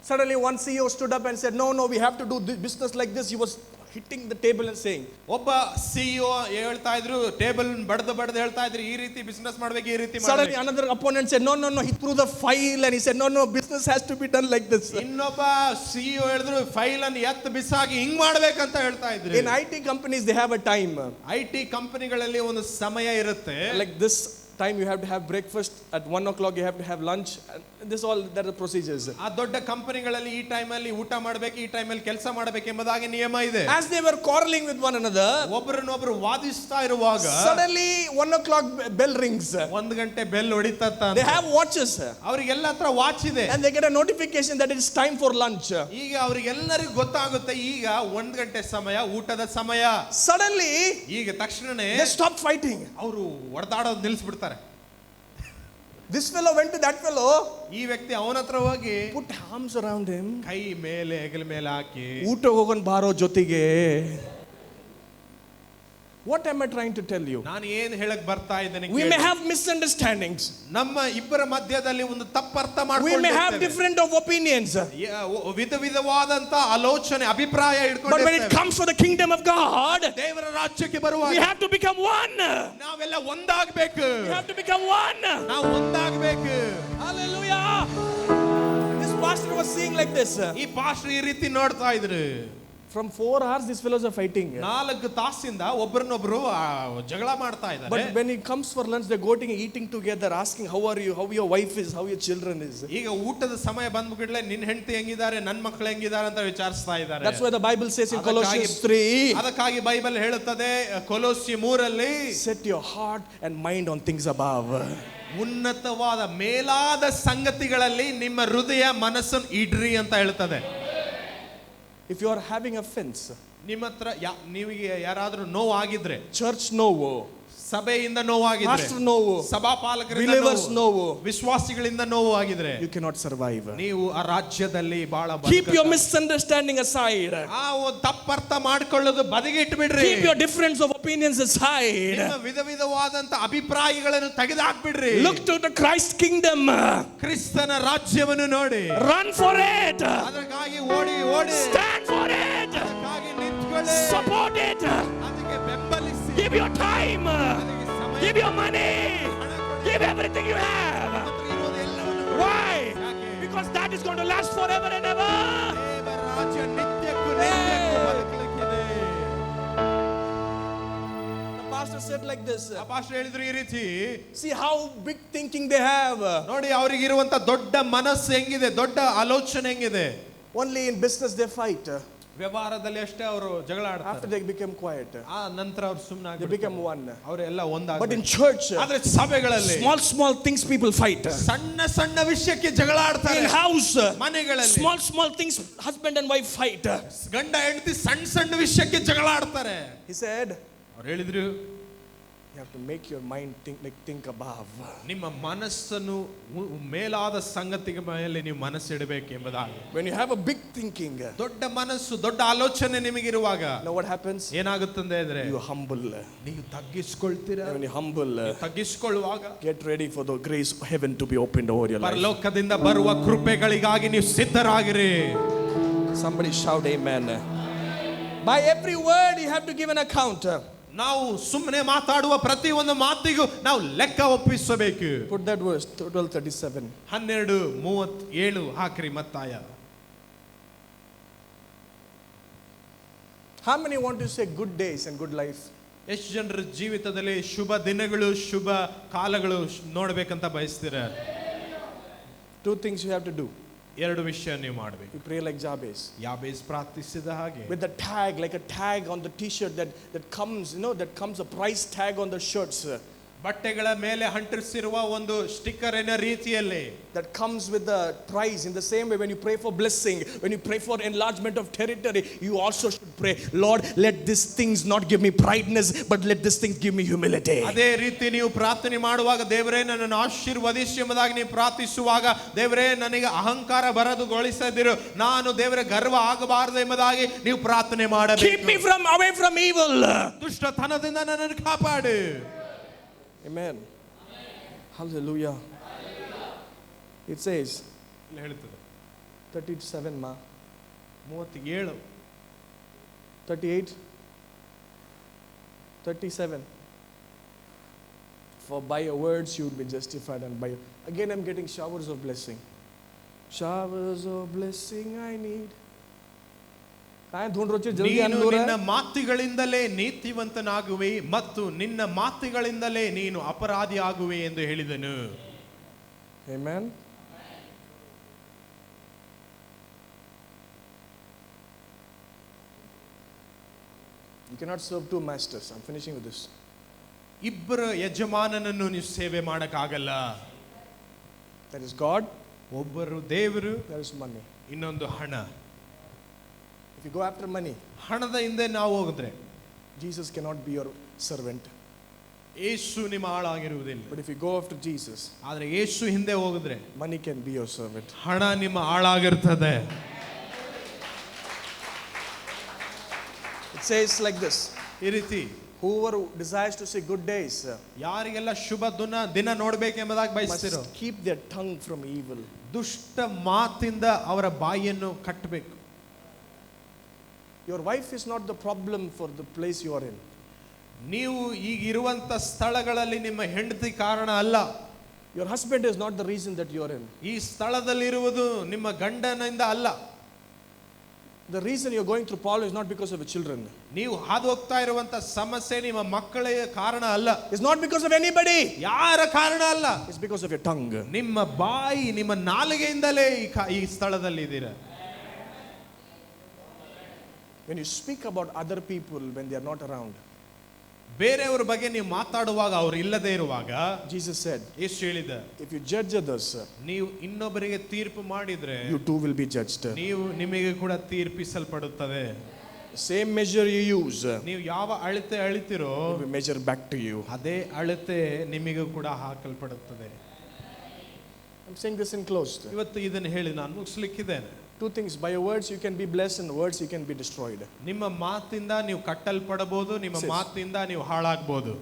Suddenly one CEO stood up and said, no, we have to do this business like this. He was hitting the table and saying. ಒಬ್ಬ ಸಿಇಒ ಹೇಳ್ತಾ ಇದ್ರು, table ಬಡದು ಹೇಳ್ತಾ ಇದ್ರು, ಈ ರೀತಿ ಬಿಸ್ನೆಸ್ ಮಾಡಬೇಕು, ಈ ರೀತಿ ಮಾಡಬೇಕು. Suddenly another opponent said, no, he threw the file and he said, no, business has to be done like this. ಇನ್ನೊಬ್ಬ ಸಿಇಒ ಹೇಳಿದ್ರು, ಫೈಲ್ ಅನ್ನು ಎತ್ತು ಬಿಸಾಕಿ ಹಿಂಗ್ ಮಾಡ್ಬೇಕಂತ ಹೇಳ್ತಾ ಇದ್ರು. In IT companies they have a time. IT ಕಂಪನಿಗಳಲ್ಲಿ ಒಂದು ಸಮಯ ಇರುತ್ತೆ. Like this time you have to have breakfast, at 1 o'clock you have to have lunch, and this all there are procedures. ಆ ದೊಡ್ಡ ಕಂಪನಿಗಳಲ್ಲಿ ಈ ಟೈಮ್ ಅಲ್ಲಿ ಊಟ ಮಾಡಬೇಕು, ಈ ಟೈಮ್ ಅಲ್ಲಿ ಕೆಲಸ ಮಾಡಬೇಕು ಎಂಬುದಾಗಿ ನಿಯಮ ಇದೆ. As they were quarreling with one another, ಒಬ್ಬರನ್ನೊಬ್ಬರು ವಾದಿಸ್ತಾ ಇರುವಾಗ suddenly 1 o'clock bell rings. 1 ಗಂಟೆ ಬೆಲ್ ಹೊಡಿತತ್ತ. They have watches. ಅವರಿಗೆಲ್ಲ ಹತ್ರ ವಾಚ್ ಇದೆ. And they get a notification that it is time for lunch. ಈಗ ಅವರಿಗೆಲ್ಲರಿಗೂ ಗೊತ್ತಾಗುತ್ತೆ, ಈಗ 1 ಗಂಟೆ ಸಮಯ, ಊಟದ ಸಮಯ. Suddenly ಈಗ ತಕ್ಷಣನೇ they stop fighting. ಅವರು ಹೊಡೆದಾಡೋದು ನಿಲ್ಲಿಸ್ಬಿಡ್ತಾರೆ. This fellow went to that fellow, ಈ ವ್ಯಕ್ತಿ ಅವನ ಹತ್ರ ಹೋಗಿ put arms around him. ಕೈ ಮೇಲೆ ಹೆಗಲ ಮೇಲೆ ಹಾಕಿ, ಊಟ ಹೋಗೋನ್ ಬಾರೋ ಜೊತೆಗೆ. What am I trying to tell you? ನಾನು ಏನು ಹೇಳಕ್ ಬರ್ತಾ ಇದ್ದೇನೆ, We may have misunderstandings. ನಮ್ಮ ಇಬ್ಬರ ಮಧ್ಯದಲ್ಲಿ ಒಂದು ತಪ್ಪರ್ಥ We may have ಮಾಡ್ಕೊಂಡಿದ್ದೇವೆ. different of opinions. ವಿಧ ವಿಧವಾದಂತ ಆಲೋಚನೆ ಅಭಿಪ್ರಾಯ But when it ಇಟ್ಕೊಂಡಿದ್ದೇವೆ. comes for the kingdom of God, ದೇವರ ರಾಜ್ಯಕ್ಕೆ we ಬರುವಾಗ have to become one. ನಾವೆಲ್ಲ ಒಂದಾಗಬೇಕು. We have to become one. ನಾವು ಒಂದಾಗಬೇಕು. Hallelujah. This pastor was seeing like this. ಈ pastor ಈ ರೀತಿ ನೋಡ್ತಾ ಇದ್ರು. From 4 hours, these fellows are fighting. 4 ತಾಸಿಂದ ಒಬ್ಬರನ್ನೊಬ್ರು ಜಗಳ ಮಾಡ್ತಾ ಇದ್ದಾರೆ. But when it comes for lunch, they're going eating together, asking how are you, how your wife is, how your children is. ಈಗ ಊಟದ ಸಮಯ ಬಂದ್ಬಿಟ್ಲೆ ನಿನ್ನ ಹೆಂಡತಿ ಹೆಂಗಿದ್ದಾರೆ, ನನ್ನ ಮಕ್ಕಳು ಹೆಂಗಿದ್ದಾರೆ ಅಂತ ವಿಚಾರಿಸ್ತಾ ಇದ್ದಾರೆ. That's why the Bible says in Colossians 3, ಅದಕ್ಕಾಗಿ ಬೈಬಲ್ ಹೇಳುತ್ತದೆ ಕೊಲೋಸಿ 3 set your heart and mind on things above. ಉನ್ನತವಾದ ಮೇಲಾದ ಸಂಗತಿಗಳಲ್ಲಿ ನಿಮ್ಮ ಹೃದಯ ಮನಸ್ಸನ್ನು ಇಡ್ರಿ ಅಂತ ಹೇಳ್ತದೆ. If you are having offense, ನಿಮ್ಮ ಹತ್ರ ನಿಮಗೆ ಯಾರಾದ್ರೂ ನೋವಾಗಿದ್ರೆ, church novo, ಸಭೆಯಿಂದ ನೋವಾಗಿದ್ರೆ, pastor novo, ಸಭಾಪಾಲಕರಿಂದ believers novo, ವಿಶ್ವಾಸಿಗಳಿಂದ ನೋವಾಗಿದ್ರೆ, you cannot survive. ನೀವು ಆ ರಾಜ್ಯದಲ್ಲಿ ಬಹಳ Keep your misunderstanding aside. ಆ ತಪ್ಪರ್ಥ ಮಾಡ್ಕೊಳ್ಳೋದು ಬದಿಗೆ ಇಟ್ಬಿಡ್ರಿ. Keep your difference of opinions aside. ನಿಮ್ಮ ವಿಧ ವಿಧವಾದಂತ ಅಭಿಪ್ರಾಯಗಳನ್ನು ತೆಗೆದುಹಾಕ್ಬಿಡ್ರಿ. Look to the Christ kingdom. ಕ್ರಿಸ್ತನ ರಾಜ್ಯವನ್ನು ನೋಡಿ. Run for it. ಅದಕ್ಕಾಗಿ ಓಡಿ ಓಡಿ. Stand for it. ಅದಕ್ಕಾಗಿ ನಿಂತ್ಕೊಳ್ಳಿ. Support it. ಅದಕ್ಕೆ ಬೆಂಬಲಿಸಿ. Give your time. Give your money. Give everything you have. Why? Because that is going to last forever and ever. ದೇವರ ರಾಜ್ಯ ನಿತ್ಯಕ್ಕೂ ನಿತ್ಯಕ್ಕೂ ಬದುಕಲಿಕ್ಕಿದೆ. The pastor said like this. ಆ ಪಾಸ್ಟರ್ ಹೇಳಿದ್ರು ಈ ರೀತಿ, See how big thinking they have. ನೋಡಿ ಅವರಿಗೆ ಇರುವಂತ ದೊಡ್ಡ ಮನಸ್ಸು ಹೆಂಗಿದೆ, ದೊಡ್ಡ ಆಲೋಚನೆ ಹೆಂಗಿದೆ. Only in business they fight. ವ್ಯವಹಾರದಲ್ಲಿ ಅಷ್ಟೇ ಅವರು ಜಗಳ After ಆಡ್ತಾರೆ. they become quiet, ಆ ನಂತರ ಅವರು ಸುಮ್ಮನೆ they become one. ಅವರೆಲ್ಲ ಒಂದಾಗ್ತಾರೆ. But in church, ಆದ್ರೆ ಸಭೆಗಳಲ್ಲಿ small things people fight. ಸಣ್ಣ ಸಣ್ಣ ವಿಷಯಕ್ಕೆ ಜಗಳ ಆಡ್ತಾರೆ. In house, ಮನೆಗಳಲ್ಲಿ small things husband and wife fight. ಗಂಡ ಹೆಂಡತಿ ಸಣ್ಣ ಸಣ್ಣ ವಿಷಯಕ್ಕೆ ಜಗಳ ಆಡ್ತಾರೆ. He said, ಅವ್ರು ಹೇಳಿದ್ರು, you have to make your mind think above. ನಿಮ್ಮ ಮನಸ್ಸನ್ನು ಮೇಲಾದ ಸಂಗತಿಗಳ ಮೇಲೆ ನೀವು ಮನಸ್ಸಿಡಬೇಕು ಎಂಬುದಾಗಿ. When you have a big thinking, ದೊಡ್ಡ ಮನಸ್ಸು, ದೊಡ್ಡ ಆಲೋಚನೆ ನಿಮಗಿರುವಾಗ know what happens? ಏನಾಗುತ್ತದೆ ಅಂದ್ರೆ You humble. ನೀವು ತಗ್ಗಿಸಿಕೊಳ್ತೀರಾ. When you humble, ತಗ್ಗಿಸಿಕೊಳ್ಳುವಾಗ get ready for the grace of heaven to be opened over your life. ಪರಲೋಕದಿಂದ ಬರುವ ಕೃಪೆಗಳಿಗಾಗಿ ನೀವು ಸಿದ್ಧರಾಗಿರಿ. Somebody shout amen. By every word you have to give an account. ನಾವು ಸುಮ್ಮನೆ ಮಾತಾಡುವ ಪ್ರತಿ ಒಂದು ಮಾತಿಗೂ ನಾವು ಲೆಕ್ಕ ಒಪ್ಪಿಸಬೇಕು. Put that verse 12:37. 12:37 ಹಾಕ್ರಿ ಮತ್ತಾಯ. How many want to say good days and good life? ಎಷ್ಟು ಜನರ ಜೀವಿತದಲ್ಲಿ ಶುಭ ದಿನಗಳು, ಶುಭ ಕಾಲಗಳು ನೋಡ್ಬೇಕಂತ ಬಯಸ್ತೀರ? 2 things you have to do. 2 ವಿಷಯ ನೀವು ಮಾಡಬೇಕು. You pray like Jabez. ಯಾಬೇಸ್ ಪ್ರಾರ್ಥಿಸಿದ ಹಾಗೆ. With the tag, like a tag on the t-shirt that comes, that comes a price tag on the shirts. ಬಟ್ಟೆಗಳ ಮೇಲೆ ಅಂಟಿಸಿರುವ ಒಂದು ಸ್ಟಿಕ್ಕರ್ ಎನ್ನ ರೀತಿಯಲ್ಲಿ. That comes with the price. In the same way, when you pray for blessing, when you pray for enlargement of territory, you also should pray, Lord, let these things not give me prideness, but let these things give me humility. ಅದೇ ರೀತಿ ನೀವು ಪ್ರಾರ್ಥನೆ ಮಾಡುವಾಗ, ದೇವರೇ ನನ್ನನ್ನು ಆಶೀರ್ವದಿಸಿ ಎಂಬುದಾಗಿ ನೀವು ಪ್ರಾರ್ಥಿಸುವಾಗ, ದೇವರೇ ನನಗೆ ಅಹಂಕಾರ ಬರದುಗೊಳಿಸದಿರು, ನಾನು ದೇವರ ಗರ್ವ ಆಗಬಾರದು ಎಂಬುದಾಗಿ ನೀವು ಪ್ರಾರ್ಥನೆ ಮಾಡಬೇಕು. Keep me away from evil. ದುಷ್ಟತನದಿಂದ ನನ್ನನ್ನು ಕಾಪಾಡು. Amen. Hallelujah. It says, ಹೇಳ್ತದೆ 37 ma 37 38 37. For by your words you will be justified, and by again I'm getting showers of blessing. Showers of blessing I need. ನೀನು ನಿನ್ನ ಮಾತುಗಳಿಂದಲೇ ನೀತಿವಂತನಾಗುವೆ ಮತ್ತು ನಿನ್ನ ಮಾತುಗಳಿಂದಲೇ ನೀನು ಅಪರಾಧಿ ಆಗುವೆ ಎಂದು ಹೇಳಿದನು. Amen. You cannot serve 2 masters. I'm finishing with this. ಇಬ್ಬರು ಯಜಮಾನನನ್ನು ನೀವು ಸೇವೆ ಮಾಡಕ್ಕಾಗಲ್ಲ. That is God. ಒಬ್ಬರು ದೇವರು, there is money. ಇನ್ನೊಂದು ಹಣ. If you go after money, ಹಣದ ಹಿಂದೆ ನಾವು ಹೋಗಿದ್ರೆ, Jesus cannot be your servant. ಯೇಸು ನಿಮ್ಮ ಆಳಾಗಿರುವುದಿಲ್ಲ. But if you go after Jesus, ಆದ್ರೆ ಯೇಸು ಹಿಂದೆ ಹೋಗಿದ್ರೆ money can be your servant. ಹಣ ನಿಮ್ಮ ಆಳಾಗಿರ್ತದೆ. It says like this, ಈ ರೀತಿ whoever desires to see good days, ಯಾರಿಗೆಲ್ಲ ಶುಭ ದಿನ ನೋಡಬೇಕೆಂಬುದಾಗಿ ಬಯಸ್ತಿರೋ must keep their tongue from evil. ದುಷ್ಟ ಮಾತಿಂದ ಅವರ ಬಾಯಿಯನ್ನು ಕಟ್ಟಬೇಕು. Your wife is not the problem for the place you are in. ನೀವು ಈಗ ಇರುವಂತ ಸ್ಥಳಗಳಲ್ಲಿ ನಿಮ್ಮ ಹೆಂಡತಿ ಕಾರಣ ಅಲ್ಲ. Your husband is not the reason that you are in. ಈ ಸ್ಥಳದಲ್ಲಿರುವುದು ನಿಮ್ಮ ಗಂಡನಿಂದ ಅಲ್ಲ. The reason you're going through problem is not because of your children. ನೀವು ಹಾದು ಹೋಗ್ತಾ ಇರುವಂತ ಸಮಸ್ಯೆ ನಿಮ್ಮ ಮಕ್ಕಳ ಕಾರಣ ಅಲ್ಲ. It's not because of anybody. ಯಾರ ಕಾರಣ ಅಲ್ಲ. It's because of your tongue. ನಿಮ್ಮ ಬಾಯಿ ನಿಮ್ಮ ನಾಲಿಗೆಯಿಂದಲೇ ಈ ಸ್ಥಳದಲ್ಲಿ ಇದ್ದೀರಾ. When you speak about other people when they are not around, ಬೇರೆಯವರ ಬಗ್ಗೆ ನೀವು ಮಾತಾಡುವಾಗ ಅವರು ಇಲ್ಲದೆ ಇರುವಾಗ, Jesus said, ಯೇಸು ಹೇಳಿದ, if you judge others, ನೀವು ಇನ್ನೊಬ್ಬರಿಗೆ ತೀರ್ಪು ಮಾಡಿದ್ರೆ you too will be judged. ನಿಮಗೆ ಕೂಡ ತೀರ್ಪಿಸಲ್ಪಡುತ್ತದೆ. Same measure you use, ನೀವು ಯಾವ ಅಳತೆ ಅಳಿತಿರೋ will be measured back to you. ಅದೇ ಅಳತೆ ನಿಮಗೂ ಕೂಡ ಹಾಕಲ್ಪಡುತ್ತದೆ. I'm saying this in closed. ಇವತ್ತು ಇದನ್ನು ಹೇಳಿ ನಾನು ಮುಗಿಸ್ಲಿಕ್ಕಿದ್ದೇನೆ. Two things, by your words you can be blessed, and words you can be destroyed. ನಿಮ್ಮ ಮಾತಿಂದ ನೀವು ಕಟ್ಟಲ್ಪಡಬಹುದು, ನಿಮ್ಮ ಮಾತಿಂದ ನೀವು ಹಾಳಾಗಬಹುದು.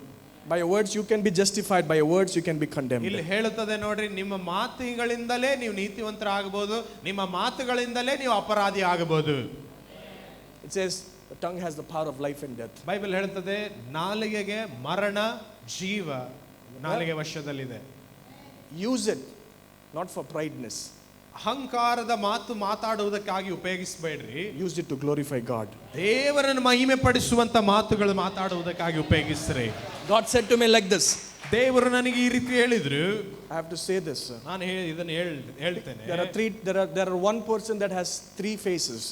By your words you can be justified, by your words you can be condemned. ಇಲ್ಲಿ ಹೇಳುತ್ತದೆ ನೋಡ್ರಿ, ನಿಮ್ಮ ಮಾತುಗಳಿಂದಲೇ ನೀವು ನೀತಿವಂತರಾಗಬಹುದು, ನಿಮ್ಮ ಮಾತುಗಳಿಂದಲೇ ನೀವು ಅಪರಾಧಿ ಆಗಬಹುದು. It says the tongue has the power of life and death. Bible ಹೇಳುತ್ತದೆ ನಾಲಿಗೆಗೆ ಮರಣ ಜೀವ ನಾಲಿಗೆ ವಶದಲ್ಲಿದೆ. Use it not for prideness. ಅಹಂಕಾರದ ಮಾತು ಮಾತಾಡುವುದಕ್ಕಾಗಿ ಉಪಯೋಗಿಸಬೇಡ್ರಿ. Use it to glorify God. ದೇವರನ್ನು ಮಹಿಮೆ ಪಡಿಸುವಂತ ಮಾತುಗಳು ಮಾತಾಡುವುದಕ್ಕಾಗಿ ಉಪಯೋಗಿಸ್ರಿ. God said to me like this. ದೇವರು ನನಗೆ ಈ ರೀತಿ ಹೇಳಿದ್ರು. I have to say this. ನಾನು ಇದನ್ನು ಹೇಳ್ತೇನೆ. There are one person that has three faces.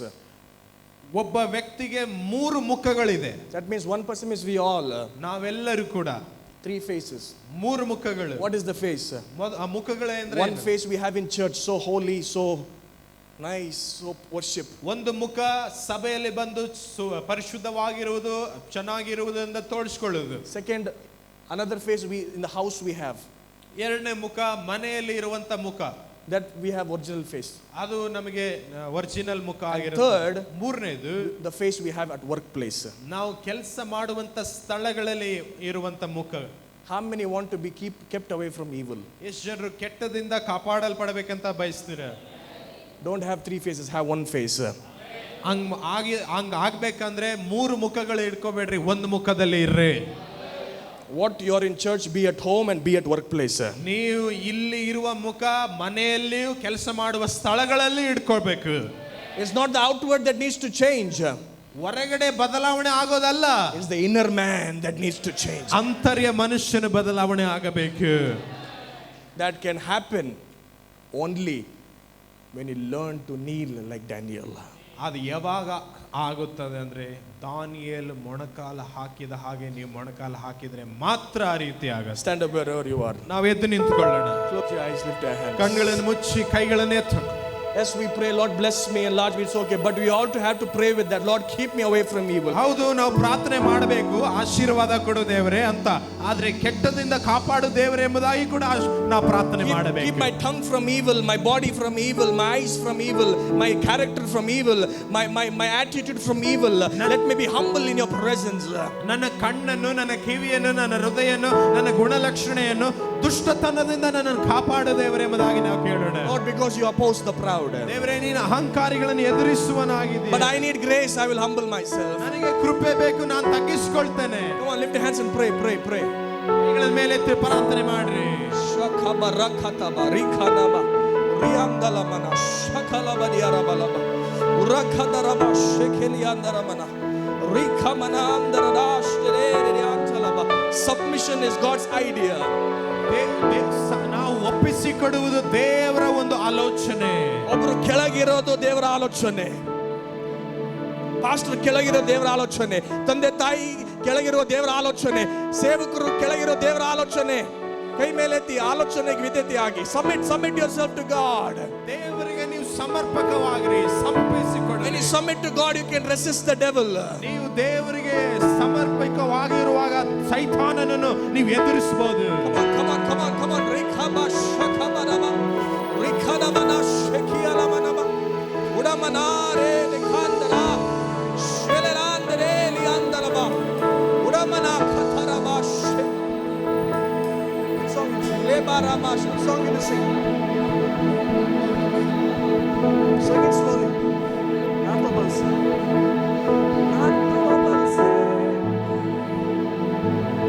ಒಬ್ಬ ವ್ಯಕ್ತಿಗೆ ಮೂರು ಮುಖಗಳಿದೆ. That means one person is we all. ನಾವೆಲ್ಲರೂ ಕೂಡ three faces. ಮೂರು ಮುಖಗಳು. What is the face? ಆ ಮುಖಗಳೇ ಅಂದ್ರೆ one face we have in church, so holy, so nice, so worship. ಒಂದು ಮುಖ ಸಭೆಯಲ್ಲಿ ಬಂದು ಪರಿಶುದ್ಧವಾಗಿರುವುದು, ಚೆನ್ನಾಗಿರುವುದರಿಂದ ತೋರಿಸಿಕೊಳ್ಳುವುದು. Second, another face we in the house we have. ಎರಡನೇ ಮುಖ ಮನೆಯಲ್ಲಿ ಇರುವಂತ ಮುಖ. That we have original face. ಅದು ನಮಗೆ ಒರಿಜಿನಲ್ ಮುಖ ಆಗಿರುತ್ತೆ. Third, ಮೂರನೇದು the face we have at workplace. ನಾವು ಕೆಲಸ ಮಾಡುವಂತ ಸ್ಥಳಗಳಲ್ಲಿ ಇರುವಂತ ಮುಖ. How many want to be kept away from evil? ಎಷ್ಟು ಜನರು ಕೆಟ್ಟದಿಂದ ಕಾಪಾಡಲ್ಪಡಬೇಕಂತ ಬಯಸ್ತೀರಾ? Don't have three faces, have one face. ಹಂಗ ಆಗ್ಬೇಕಂದ್ರೆ ಮೂರು ಮುಖಗಳು ಇಟ್ಕೋಬೇಡ್ರಿ, ಒಂದು ಮುಖದಲ್ಲಿ ಇರ್ರಿ. What you are in church, be at home and be at workplace. ನೀವು ಇಲ್ಲಿ ಇರುವ ಮುಖ ಮನೆಯಲ್ಲಿಯೂ ಕೆಲಸ ಮಾಡುವ ಸ್ಥಳಗಳಲ್ಲಿ ಇಟ್ಕೊಳ್ಬೇಕು. It's not the outward that needs to change. ಹೊರಗಡೆ ಬದಲಾವಣೆ ಆಗೋದಲ್ಲ. It's the inner man that needs to change. ಅಂತರ್ಯ ಮನುಷ್ಯನ ಬದಲಾವಣೆ ಆಗಬೇಕು. That can happen only when you learn to kneel like Daniel. ಅದು ಯಾವಾಗ ಆಗುತ್ತದೆ ಅಂದ್ರೆ ದಾನಿಯೇಲ್ ಮೊಣಕಾಲ ಹಾಕಿದ ಹಾಗೆ ನೀವು ಮೊಣಕಾಲ ಹಾಕಿದ್ರೆ ಮಾತ್ರ ಆ ರೀತಿ ಆಗುತ್ತೆ. Stand up wherever you are. ನಾವು ಎದ್ದು ನಿಂತುಕೊಳ್ಳೋಣ. Close your eyes, lift your hands. ಕಣ್ಣುಗಳನ್ನು ಮುಚ್ಚಿ ಕೈಗಳನ್ನು ಎತ್ತು. As we pray, Lord bless me, enlarge me, it's okay, but we also have to pray with that, Lord keep me away from evil. ಹೌದು, ನಾವು ಪ್ರಾರ್ಥನೆ ಮಾಡಬೇಕು, ಆಶೀರ್ವಾದ ಕೊಡು ದೇವರೇ ಅಂತ. ಆದ್ರೆ ಕೆಟ್ಟದಿಂದ ಕಾಪಾಡು ದೇವರೇ ಎಂಬುದಾಗಿ ಕೂಡ ನಾವು ಪ್ರಾರ್ಥನೆ ಮಾಡಬೇಕು. Keep my tongue from evil, my body from evil, my eyes from evil, my character from evil, my attitude from evil. Let me be humble in your presence. ನನ್ನ ಕಣ್ಣನ್ನು, ನನ್ನ ಕಿವಿಯನ್ನು, ನನ್ನ ಹೃದಯವನ್ನು, ನನ್ನ ಗುಣಲಕ್ಷಣೆಯನ್ನು ದುಷ್ಟತನದಿಂದ ನನ್ನನ್ನು ಕಾಪಾಡು ದೇವರೇ ಎಂಬುದಾಗಿ ನಾವು ಕೇಳೋಣ. Lord, because you oppose the proud. ದೇವರೇ ನೀನು ಅಹಂಕಾರಿಗಳನ್ನು ಎದುರಿಸುವನಾಗಿದ್ದೀಯ. But I need grace, I will humble myself. ನನಗೆ ಕೃಪೆ ಬೇಕು, ನಾನು ತಗ್ಗಿಸಿಕೊಳ್ತೇನೆ. Come on, lift your hands and pray. ಕೈಗಳ ಮೇಲೆ ಎತ್ತಿ ಪ್ರಾರ್ಥನೆ ಮಾಡ್ರಿ. Shakaba rakataba rikanaba riandalamana shakalaba diarabalaba urakadaraba shekeliandaramana rikamana andaradash tereriantalaba. Submission is God's idea. ನಾವು ಒಪ್ಪಿಸಿಕೊಡುವುದು ದೇವರ ಒಂದು ಆಲೋಚನೆ. ಒಬ್ಬರು ಕೆಳಗಿರೋದು ದೇವರ ಆಲೋಚನೆ, ಪಾಸ್ಟರ್ ಕೆಳಗಿರೋ ದೇವರ ಆಲೋಚನೆ, ತಂದೆ ತಾಯಿ ಕೆಳಗಿರೋ ದೇವರ ಆಲೋಚನೆ, ಸೇವಕರು ಕೆಳಗಿರೋ ದೇವರ ಆಲೋಚನೆ. ಕೈ ಮೇಲೆತ್ತಿ ಆಲೋಚನೆಗೆ ವಿಧೇಯತೆಯಾಗಿ submit yourself to God. ದೇವರಿಗೆ ನೀವು ಸಮರ್ಪಕವಾಗಿರಿ, ಸಮರ್ಪಿಸಿಕೊಳ್ಳಿ. When you submit to God, you can resist the devil. ನೀವು ದೇವರಿಗೆ ಸಮರ್ಪಕವಾಗಿರುವಾಗ ಸೈತಾನನನ್ನು ನೀವು ಎದುರಿಸಬಹುದು. Come on, come on, come on. Rikaba shakamanama. Rikadamana shekialamanama. Udamanare likandara. Shelerandere liandaraba. Udamana kataraba. What song you sing? Lebaramash. What song you sing? Sing it slowly. Not bubbles. Not bubbles.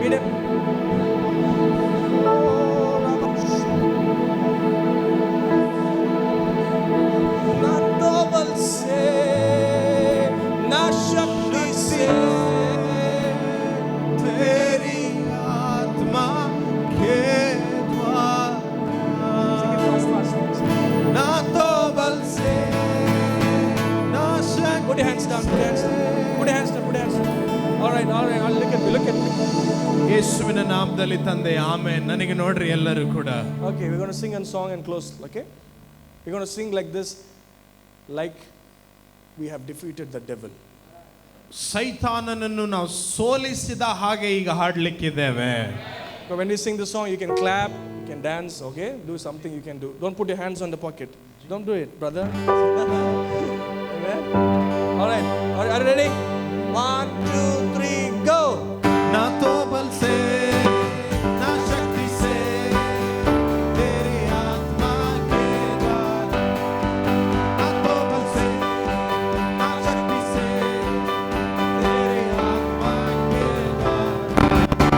Read it. Put your hands down, put your hands down. Put your hands down, put your hands down. All right, look at me, look at me. ಯೇಸುವಿನ ನಾಮದಲ್ಲಿ ತಂದೆ amen. ನನಗೆ ನೋಡ್ರಿ ಎಲ್ಲರೂ ಕೂಡ. Okay, we're going to sing a song and close, okay? We're going to sing like this, like we have defeated the devil. ಸೈತಾನನನ್ನು ನಾವು ಸೋಲಿಸಿದ ಹಾಗೆ ಈಗ ಹಾಡಲಿಕ್ಕಿದ್ದೇವೆ. So when we sing the song, you can clap, you can dance, okay? Do something you can do. Don't put your hands on the pocket. Don't do it, brother. Amen. All right. Are you ready? 1,